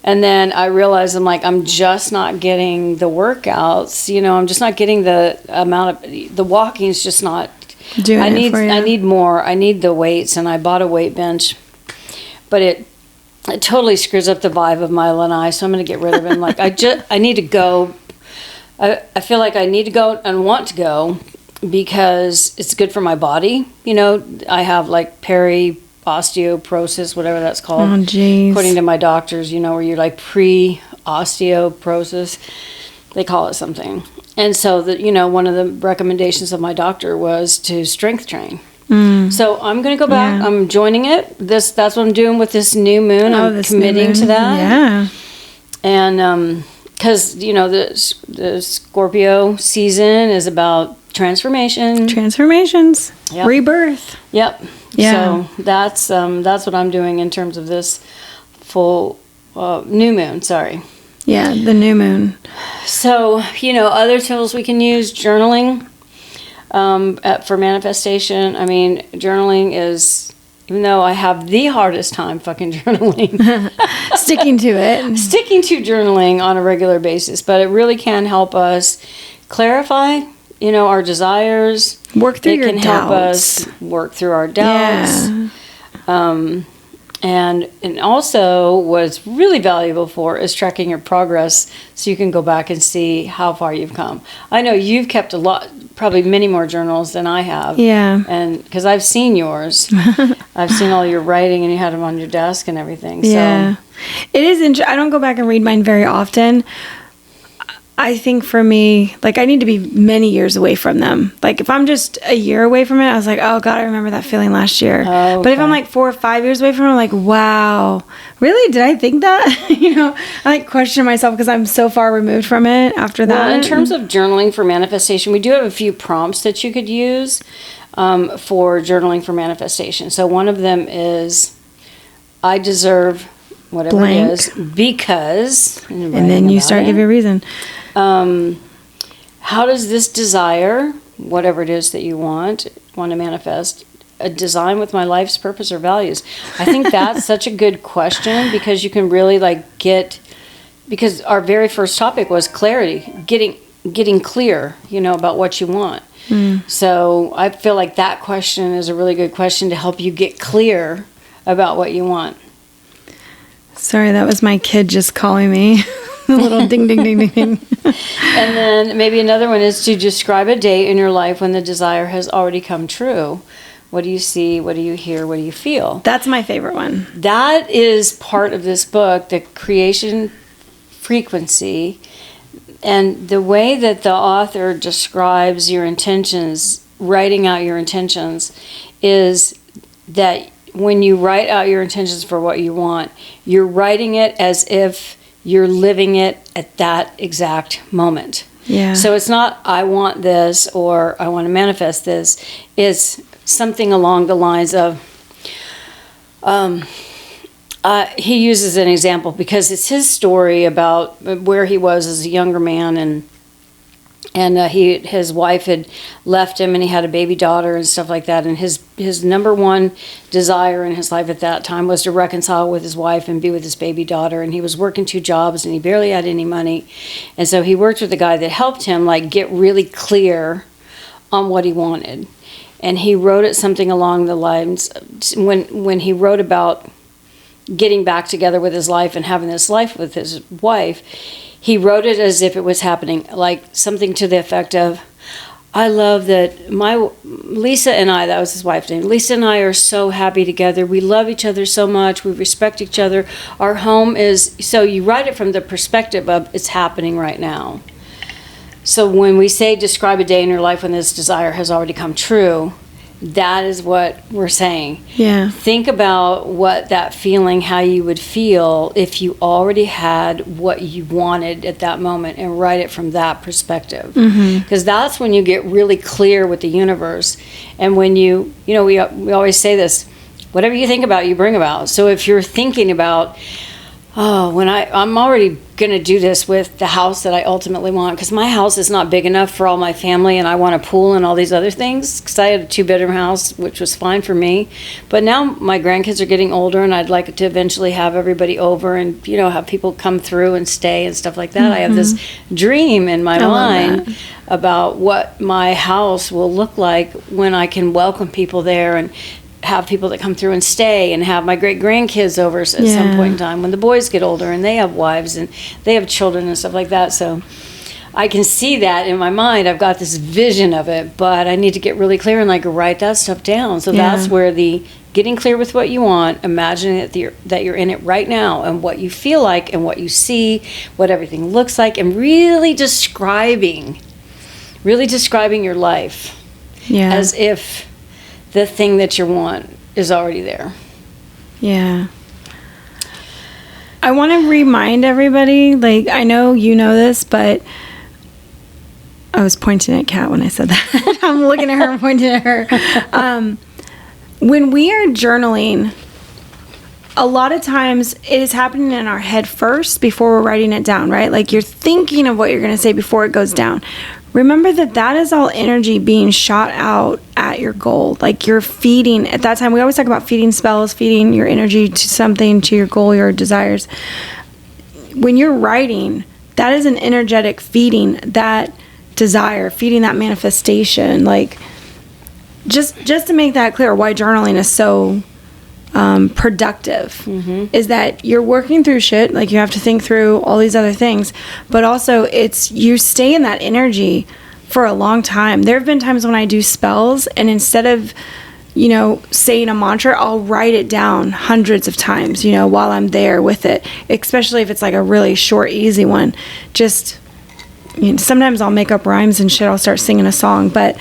And then I realized I'm just not getting the workouts. I'm just not getting the amount of, the walking's just not doing it for you. I need more. I need the weights, and I bought a weight bench, but it totally screws up the vibe of my lanai, so I'm going to get rid of it. I need to go. I feel like I need to go and want to go because it's good for my body. I have like osteoporosis, whatever that's called. Oh, geez. According to my doctors, where you're like pre-osteoporosis, they call it something. And so one of the recommendations of my doctor was to strength train. So I'm going to go back. Yeah. I'm joining it. That's what I'm doing with this new moon. I'm committing to that. Yeah. And because the Scorpio season is about transformations, rebirth. Yep. Yeah. So that's what I'm doing in terms of this full new moon. Sorry. Yeah, the new moon. So other tools we can use, journaling for manifestation. I mean, journaling is. Even though I have the hardest time fucking journaling. Sticking to it. Sticking to journaling on a regular basis. But it really can help us clarify, our desires. Work through your doubts. It can help us work through our doubts. Yeah. And also what's really valuable for is tracking your progress so you can go back and see how far you've come. I know you've kept a lot, probably many more journals than I have. Yeah. And because I've seen yours. I've seen all your writing and you had them on your desk and everything. Yeah. So. It is I don't go back and read mine very often. I think for me, like I need to be many years away from them. Like if I'm just a year away from it, I was like, oh God, I remember that feeling last year. Oh, okay. But if I'm like 4 or 5 years away from it, I'm like, wow, really? Did I think that? I like question myself because I'm so far removed from it after that. Well, in terms of journaling for manifestation, we do have a few prompts that you could use for journaling for manifestation. So one of them is, I deserve whatever blank. It is because, and then you start giving a reason. how does this desire, whatever it is that you want to manifest, design with my life's purpose or values? I think that's such a good question, because you can really because our very first topic was clarity, getting clear, about what you want. So I feel like that question is a really good question to help you get clear about what you want. Sorry, that was my kid just calling me. A little ding, ding, ding, ding, ding. And then maybe another one is to describe a day in your life when the desire has already come true. What do you see? What do you hear? What do you feel? That's my favorite one. That is part of this book, the creation frequency. And the way that the author describes your intentions, writing out your intentions, is that when you write out your intentions for what you want, you're writing it as if you're living it at that exact moment. Yeah. So it's not, I want this or I want to manifest this. It's something along the lines of, he uses an example because it's his story about where he was as a younger man, and his wife had left him, and he had a baby daughter and stuff like that. And his number one desire in his life at that time was to reconcile with his wife and be with his baby daughter. And he was working 2 jobs, and he barely had any money. And so he worked with a guy that helped him get really clear on what he wanted. And he wrote it something along the lines, when he wrote about getting back together with his life and having this life with his wife, he wrote it as if it was happening, like something to the effect of, I love that Lisa and I, that was his wife's name, Lisa and I are so happy together. We love each other so much. We respect each other. Our home is, so you write it from the perspective of it's happening right now. So when we say describe a day in your life when this desire has already come true, that is what we're saying. Yeah. Think about what that feeling, how you would feel if you already had what you wanted at that moment, and write it from that perspective. Because that's when you get really clear with the universe. And when we always say this, whatever you think about, you bring about. So if you're thinking about, when I'm already going to do this with the house that I ultimately want, because my house is not big enough for all my family, and I want a pool and all these other things, because I had a 2-bedroom house, which was fine for me. But now my grandkids are getting older, and I'd like to eventually have everybody over and, have people come through and stay and stuff like that. I have this dream in my mind about what my house will look like when I can welcome people there and have people that come through and stay, and have my great grandkids over at some point in time when the boys get older and they have wives and they have children and stuff like that. So I can see that in my mind. I've got this vision of it, but I need to get really clear and write that stuff down. So that's where the getting clear with what you want, imagining that you're in it right now, and what you feel like and what you see, what everything looks like, and really describing your life as if the thing that you want is already there. Yeah. I want to remind everybody, I know you know this, but I was pointing at Kat when I said that. I'm looking at her and pointing at her. When we are journaling, a lot of times it is happening in our head first before we're writing it down, right? You're thinking of what you're going to say before it goes down. Remember that is all energy being shot out at your goal. You're feeding, at that time, we always talk about feeding spells, feeding your energy to something, to your goal, your desires. When you're writing, that is an energetic feeding that desire, feeding that manifestation. Just to make that clear, why journaling is so productive is that you're working through shit, you have to think through all these other things, but also you stay in that energy for a long time. There have been times when I do spells, and instead of saying a mantra, I'll write it down hundreds of times while I'm there with it, especially if it's a really short, easy one. Just sometimes I'll make up rhymes and shit, I'll start singing a song, but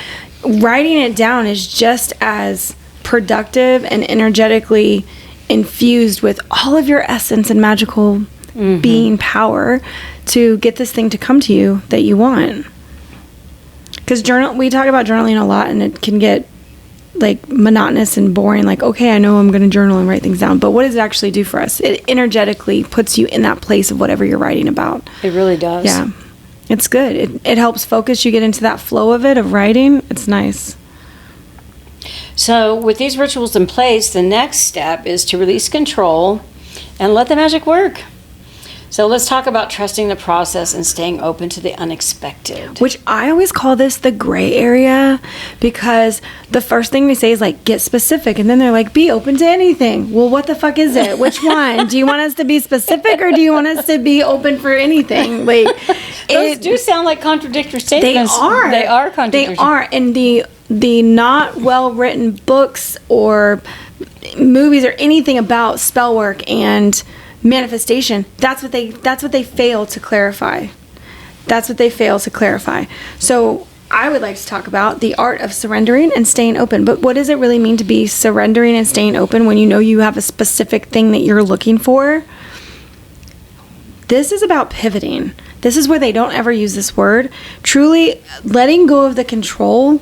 writing it down is just as productive and energetically infused with all of your essence and magical being power to get this thing to come to you that you want. Because we talk about journaling a lot, and it can get monotonous and boring. Okay, I know I'm going to journal and write things down, but what does it actually do for us? It energetically puts you in that place of whatever you're writing about. It really does. Yeah. It's good. It helps focus. You get into that flow of it, of writing. It's nice. So with these rituals in place, the next step is to release control and let the magic work. So let's talk about trusting the process and staying open to the unexpected. Which I always call this the gray area, because the first thing we say is like, get specific. And then they're like, be open to anything. Well, what the fuck is it? Which one? Do you want us to be specific, or do you want us to be open for anything? Like, those do sound like contradictory statements. They are contradictory. They are. And the not well-written books or movies or anything about spell work and manifestation, that's what they fail to clarify. That's what they fail to clarify. So I would like to talk about the art of surrendering and staying open. But what does it really mean to be surrendering and staying open when you know you have a specific thing that you're looking for? This is about pivoting. This is where they don't ever use this word. Truly letting go of the control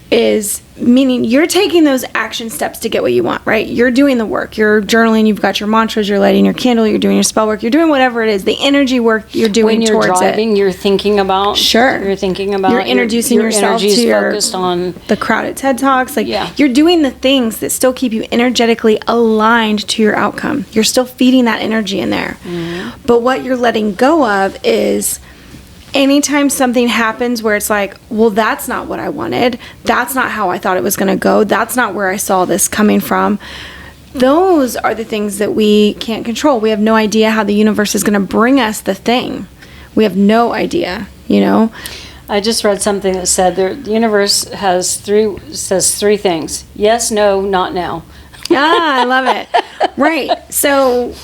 is meaning you're taking those action steps to get what you want, right? You're doing the work. You're journaling. You've got your mantras. You're lighting your candle. You're doing your spell work. You're doing whatever it is. The energy work you're doing towards it. When you're driving, you're thinking about. Sure. You're thinking about. You're introducing yourself to focused on the crowd at TED Talks. Like, you're doing the things that still keep you energetically aligned to your outcome. You're still feeding that energy in there. Mm-hmm. But what you're letting go of is anytime something happens where it's like, well, that's not what I wanted. That's not how I thought it was going to go. That's not where I saw this coming from. Those are the things that we can't control. We have no idea how the universe is going to bring us the thing. We have no idea, you know? I just read something that said the universe says three things. Yes, no, not now. I love it. Right. So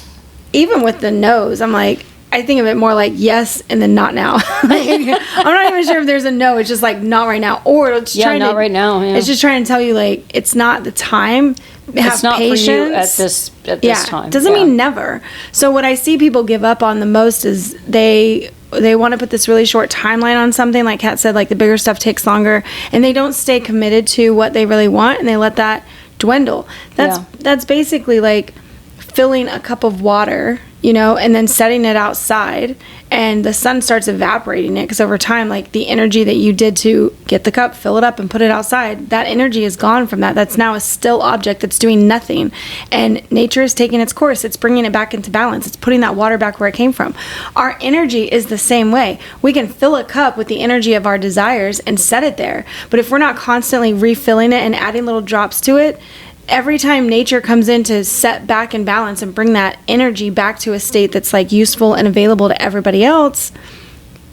even with the no's, I'm like, I think of it more like yes and then not now. I'm not even sure if there's a no. It's just like not right now, or it's trying not right now. Yeah. It's just trying to tell you like it's not the time. It's not patience. For you at this time. Doesn't mean never. So what I see people give up on the most is they want to put this really short timeline on something. Like Kat said, like the bigger stuff takes longer, and they don't stay committed to what they really want, and they let that dwindle. That's basically like filling a cup of water, you know, and then setting it outside, and the sun starts evaporating it, because over time, like the energy that you did to get the cup, fill it up and put it outside, that energy is gone from that. That's now a still object that's doing nothing, and nature is taking its course. It's bringing it back into balance. It's putting that water back where it came from. Our energy is the same way. We can fill a cup with the energy of our desires and set it there, but if we're not constantly refilling it and adding little drops to it, every time nature comes in to set back in balance and bring that energy back to a state that's like useful and available to everybody else,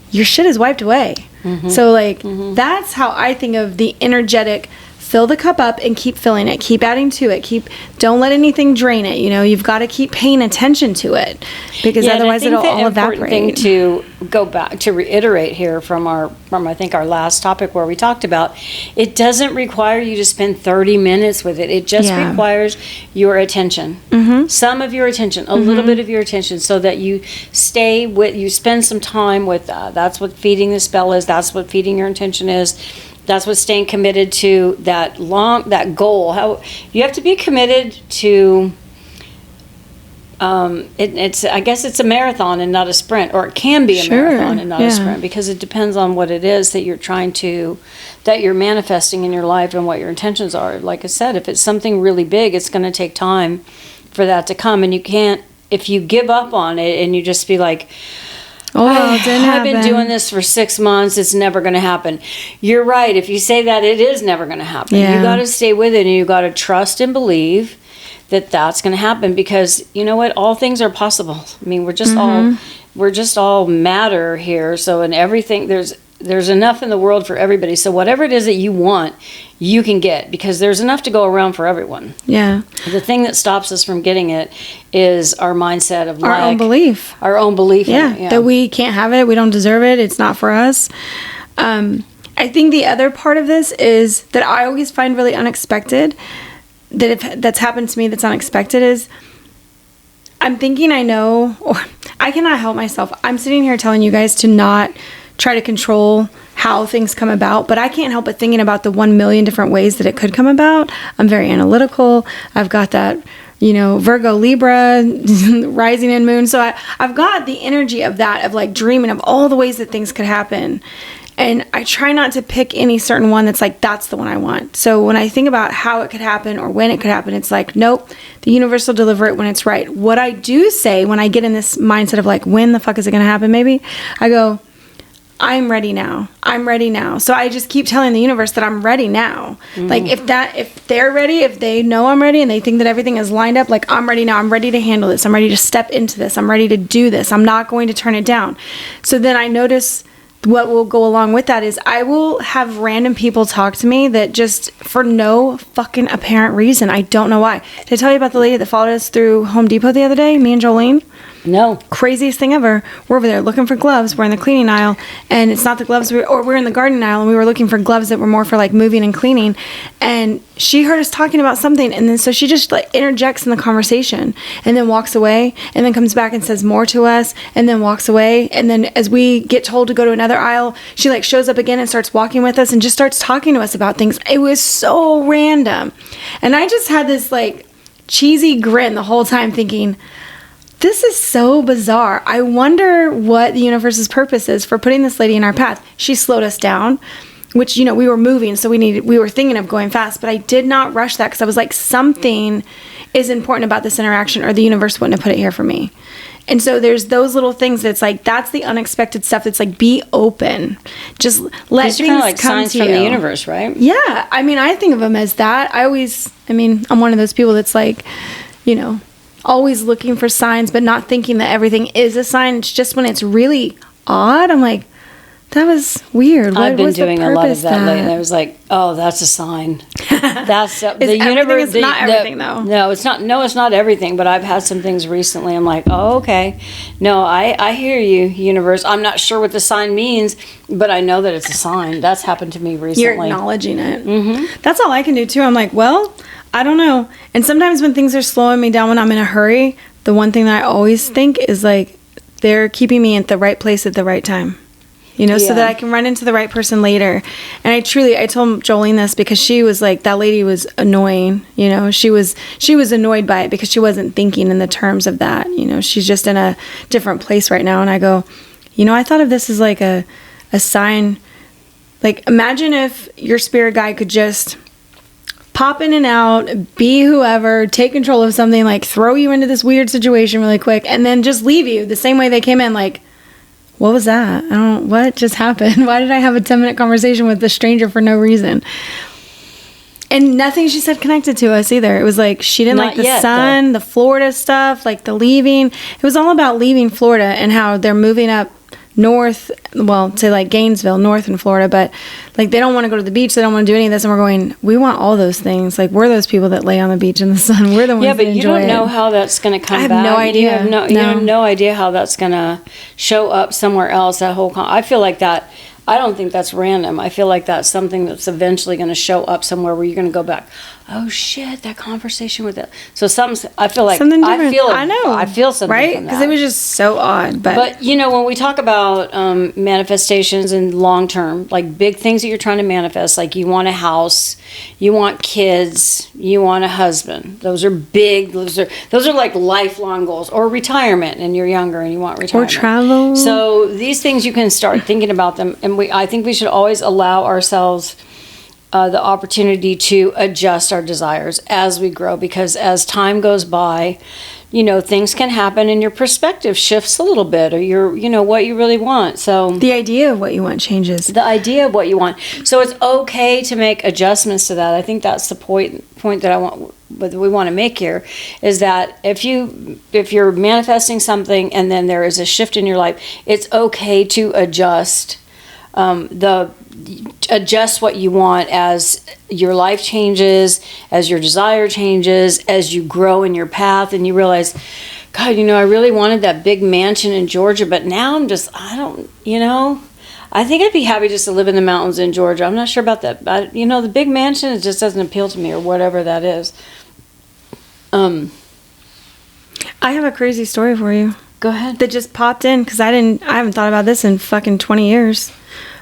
your shit is wiped away. Mm-hmm. So like that's how I think of the energetic. Fill the cup up and keep filling it. Keep adding to it. Don't let anything drain it. You know, you've got to keep paying attention to it, because otherwise it'll all evaporate. Thing to go back to reiterate here from I think our last topic where we talked about, it doesn't require you to spend 30 minutes with it. It just requires your attention. Mm-hmm. Some of your attention, a little bit of your attention, so that you spend some time with that. That's what feeding the spell is. That's what feeding your intention is. That's what staying committed to that goal. How you have to be committed to. I guess it's a marathon and not a sprint, or it can be a marathon and not a sprint, because it depends on what it is that you're manifesting in your life and what your intentions are. Like I said, if it's something really big, it's going to take time for that to come, and you can't. If you give up on it and you just be like, I've been doing this for 6 months, it's never going to happen. You're right. If you say that, it is never going to happen. Yeah. You got to stay with it, and you got to trust and believe that that's going to happen, because you know what? All things are possible. I mean, we're just all matter here. So in everything, there's enough in the world for everybody. So whatever it is that you want, you can get, because there's enough to go around for everyone. Yeah. The thing that stops us from getting it is our mindset of our own belief. Our own belief. Yeah. That we can't have it. We don't deserve it. It's not for us. I think the other part of this is that I always find really unexpected, that's happened to me that's unexpected, is I'm thinking I know, or I cannot help myself. I'm sitting here telling you guys to not try to control how things come about, but I can't help but thinking about the 1 million different ways that it could come about. I'm very analytical. I've got that Virgo, Libra, rising and moon. So I've got the energy of that, of like dreaming of all the ways that things could happen. And I try not to pick any certain one that's like, that's the one I want. So when I think about how it could happen or when it could happen, it's like, nope, the universe will deliver it when it's right. What I do say when I get in this mindset of like, when the fuck is it going to happen? Maybe I go, I'm ready now. I'm ready now. So I just keep telling the universe that I'm ready now. Like if they're ready, if they know I'm ready and they think that everything is lined up, like I'm ready now. I'm ready to handle this. I'm ready to step into this. I'm ready to do this. I'm not going to turn it down. So then I notice what will go along with that is I will have random people talk to me that just for no fucking apparent reason. I don't know why. Did I tell you about the lady that followed us through Home Depot the other day? Me and Jolene? No. Craziest thing ever. We're over there looking for gloves. We're in the cleaning aisle, and it's not the gloves, we're in the garden aisle, and we were looking for gloves that were more for like moving and cleaning. And she heard us talking about something, and then so she just like interjects in the conversation, and then walks away, and then comes back and says more to us, and then walks away. And then as we get told to go to another aisle, she like shows up again and starts walking with us and just starts talking to us about things. It was so random, and I just had this like cheesy grin the whole time, thinking, this is so bizarre. I wonder what the universe's purpose is for putting this lady in our path. She slowed us down, which, we were moving, so we were thinking of going fast, but I did not rush that because I was like, something is important about this interaction or the universe wouldn't have put it here for me. And so there's those little things that's like, that's the unexpected stuff that's like, be open. Just let These things are kind of like come signs to from you. the universe, right? Yeah. I mean, I think of them as that. I'm one of those people that's like, always looking for signs, but not thinking that everything is a sign. It's just when it's really odd, I'm like, that was weird. I've been doing a lot of that lately. I was like, oh, that's a sign. That's the universe. It's not everything, though. No, it's not. No, it's not everything. But I've had some things recently. I'm like, oh, okay. No, I hear you, universe. I'm not sure what the sign means, but I know that it's a sign. That's happened to me recently. You're acknowledging it. Mm-hmm. That's all I can do too. I'm like, well, I don't know. And sometimes when things are slowing me down, when I'm in a hurry, the one thing that I always think is like, they're keeping me at the right place at the right time. So that I can run into the right person later. And I told Jolene this because she was like, that lady was annoying. She was annoyed by it because she wasn't thinking in the terms of that. She's just in a different place right now. And I go, I thought of this as like a sign. Like, imagine if your spirit guide could just pop in and out, be whoever, take control of something, like throw you into this weird situation really quick, and then just leave you the same way they came in. Like, what was that? What just happened? Why did I have a 10-minute conversation with this stranger for no reason? And nothing she said connected to us either. It was like, she didn't like the sun, the Florida stuff, like the leaving. It was all about leaving Florida and how they're moving up north, to like Gainesville, north in Florida, but like they don't want to go to the beach, they don't want to do any of this, and we're going, we want all those things. Like, we're those people that lay on the beach in the sun. We're the ones that enjoy it. Yeah, but you don't know how that's going to come back. I have no idea. You have no idea how that's going to show up somewhere else. That whole I feel like that. I don't think that's random. I feel like that's something that's eventually going to show up somewhere where you're going to go back. Oh shit, that conversation with it. So I feel like something different. I feel something, right? Because it was just so odd. But when we talk about manifestations and long term, like big things that you're trying to manifest, like you want a house, you want kids, you want a husband. Those are big. Those are like lifelong goals. Or retirement, and you're younger and you want retirement. Or travel. So these things, you can start thinking about them, and I think we should always allow ourselves the opportunity to adjust our desires as we grow, because as time goes by, things can happen and your perspective shifts a little bit, or what you really want. So the idea of what you want changes. The idea of what you want. So it's okay to make adjustments to that. I think that's the point that we want to make here, is that if you're manifesting something and then there is a shift in your life, it's okay to adjust what you want as your life changes, as your desire changes, as you grow in your path and you realize, God, I really wanted that big mansion in Georgia, but now I think I'd be happy just to live in the mountains in Georgia. I'm not sure about that. But, the big mansion, it just doesn't appeal to me, or whatever that is. I have a crazy story for you. Go ahead. That just popped in because I haven't thought about this in fucking 20 years.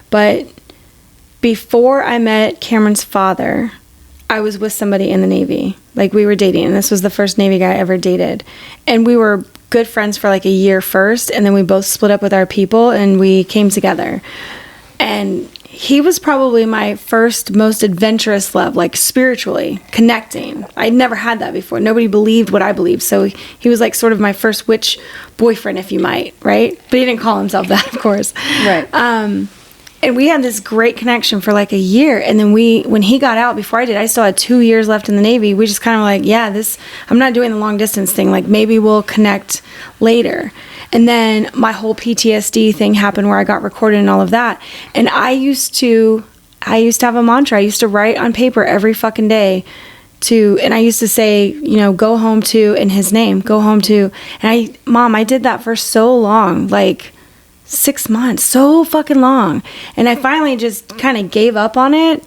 But before I met Cameron's father, I was with somebody in the Navy. Like, we were dating, and this was the first Navy guy I ever dated. And we were good friends for like a year first, and then we both split up with our people, and we came together. And he was probably my first most adventurous love, like spiritually connecting. I'd never had that before. Nobody believed what I believed. So he was like sort of my first witch boyfriend, if you might, right? But he didn't call himself that, of course. Right. And we had this great connection for like a year. And then when he got out, before I did, I still had 2 years left in the Navy. We just kind of like, yeah, I'm not doing the long distance thing. Like, maybe we'll connect later. And then my whole PTSD thing happened where I got recorded and all of that. And I used to have a mantra. I used to write on paper every fucking day and I used to say, go home to, in his name, go home to. And I did that for so long, like 6 months, so fucking long. And I finally just kind of gave up on it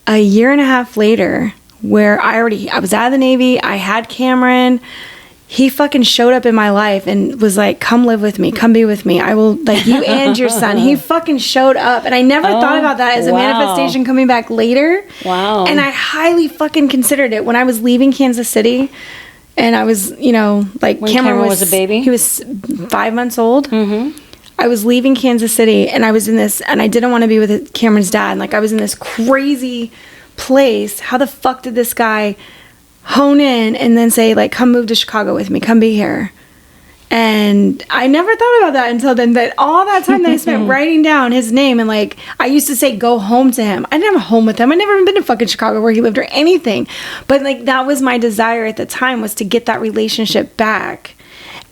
a year and a half later, where I was out of the Navy. I had Cameron. He fucking showed up in my life and was like, come live with me, come be with me. I will, like, you and your son. He fucking showed up. And I never thought about that as a manifestation coming back later. Wow. And I highly fucking considered it when I was leaving Kansas City. And I was, like, when Cameron was a baby? He was 5 months old. Mm-hmm. I was leaving Kansas City, and I was in this, and I didn't want to be with Cameron's dad. And, like, I was in this crazy place. How the fuck did this guy hone in and then say, like, come move to Chicago with me, come be here? And I never thought about that until then, that all that time that I spent writing down his name, and like, I used to say go home to him. I didn't have a home with him. I'd never even been to fucking Chicago where he lived or anything. But like, that was my desire at the time, was to get that relationship back.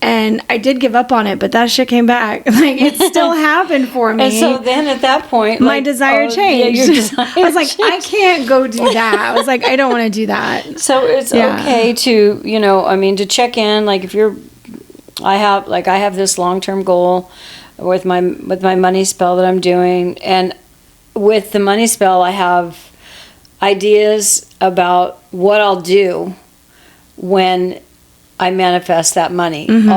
And I did give up on it, but that shit came back. Like, it still happened for me. And so then at that point, my desire changed. Yeah, your desire I was like, I can't go do that. I was like, I don't want to do that. So it's okay to, to check in. Like, if I have this long-term goal with my money spell that I'm doing. And with the money spell, I have ideas about what I'll do when I manifest that money. Mm-hmm.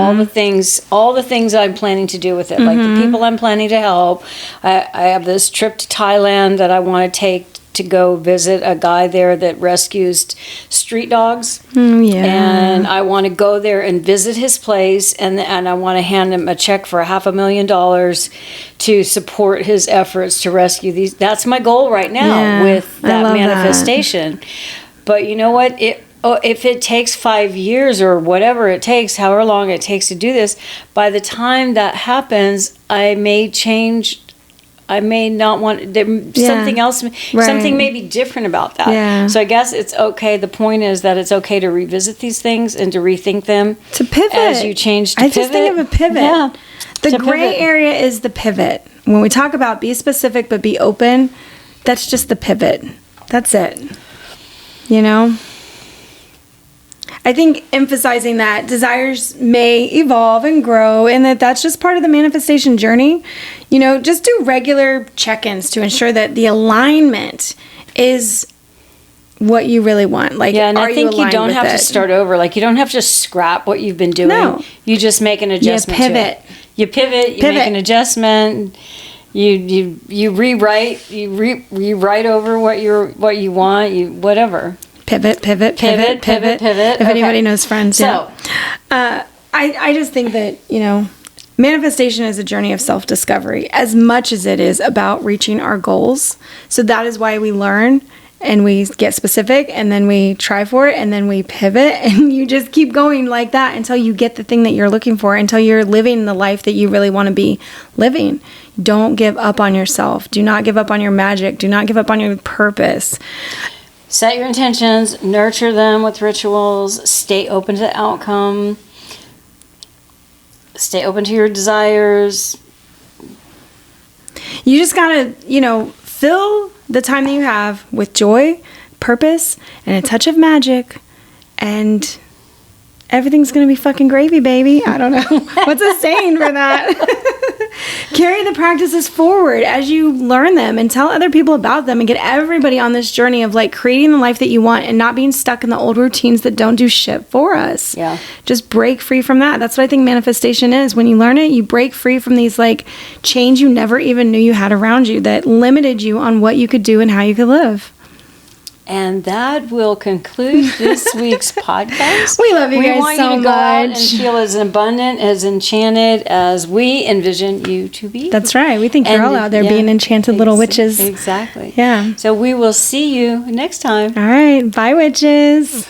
All the things I'm planning to do with it, like the people I'm planning to help. I have this trip to Thailand that I want to take to go visit a guy there that rescues street dogs. And I want to go there and visit his place, and I want to hand him a check for $500,000 to support his efforts to rescue these. That's my goal right now with that manifestation. But you know what? If it takes 5 years or whatever it takes, however long it takes to do this, by the time that happens, I may change. I may not want something else. Right. Something may be different about that. Yeah. So I guess it's okay. The point is that it's okay to revisit these things and to rethink them. To pivot. As you change to I pivot. just think of a pivot. Yeah. The gray area is the pivot. When we talk about be specific but be open, that's just the pivot. That's it. I think emphasizing that desires may evolve and grow, and that's just part of the manifestation journey. Just do regular check-ins to ensure that the alignment is what you really want. Like, and I think you don't have to start over. Like, you don't have to scrap what you've been doing. No. You just make an adjustment. You pivot. You make an adjustment. You rewrite. You rewrite over what you want. Whatever. Pivot. If anybody knows Friends. So, I just think that, manifestation is a journey of self-discovery as much as it is about reaching our goals. So that is why we learn and we get specific, and then we try for it, and then we pivot, and you just keep going like that until you get the thing that you're looking for, until you're living the life that you really want to be living. Don't give up on yourself. Do not give up on your magic. Do not give up on your purpose. Set your intentions, nurture them with rituals, stay open to the outcome, stay open to your desires. You just gotta, fill the time that you have with joy, purpose, and a touch of magic, and everything's gonna be fucking gravy, baby. I don't know. What's a saying for that? Carry the practices forward as you learn them, and tell other people about them, and get everybody on this journey of like creating the life that you want and not being stuck in the old routines that don't do shit for us. Yeah. Just break free from that. That's what I think manifestation is. When you learn it, you break free from these like chains you never even knew you had around you that limited you on what you could do and how you could live. And that will conclude this week's podcast. We love you guys want so you to go out and much. feel as abundant, as enchanted as we envision you to be. That's right. We think you're all out there being enchanted little witches. Exactly. Yeah. So we will see you next time. All right. Bye, witches.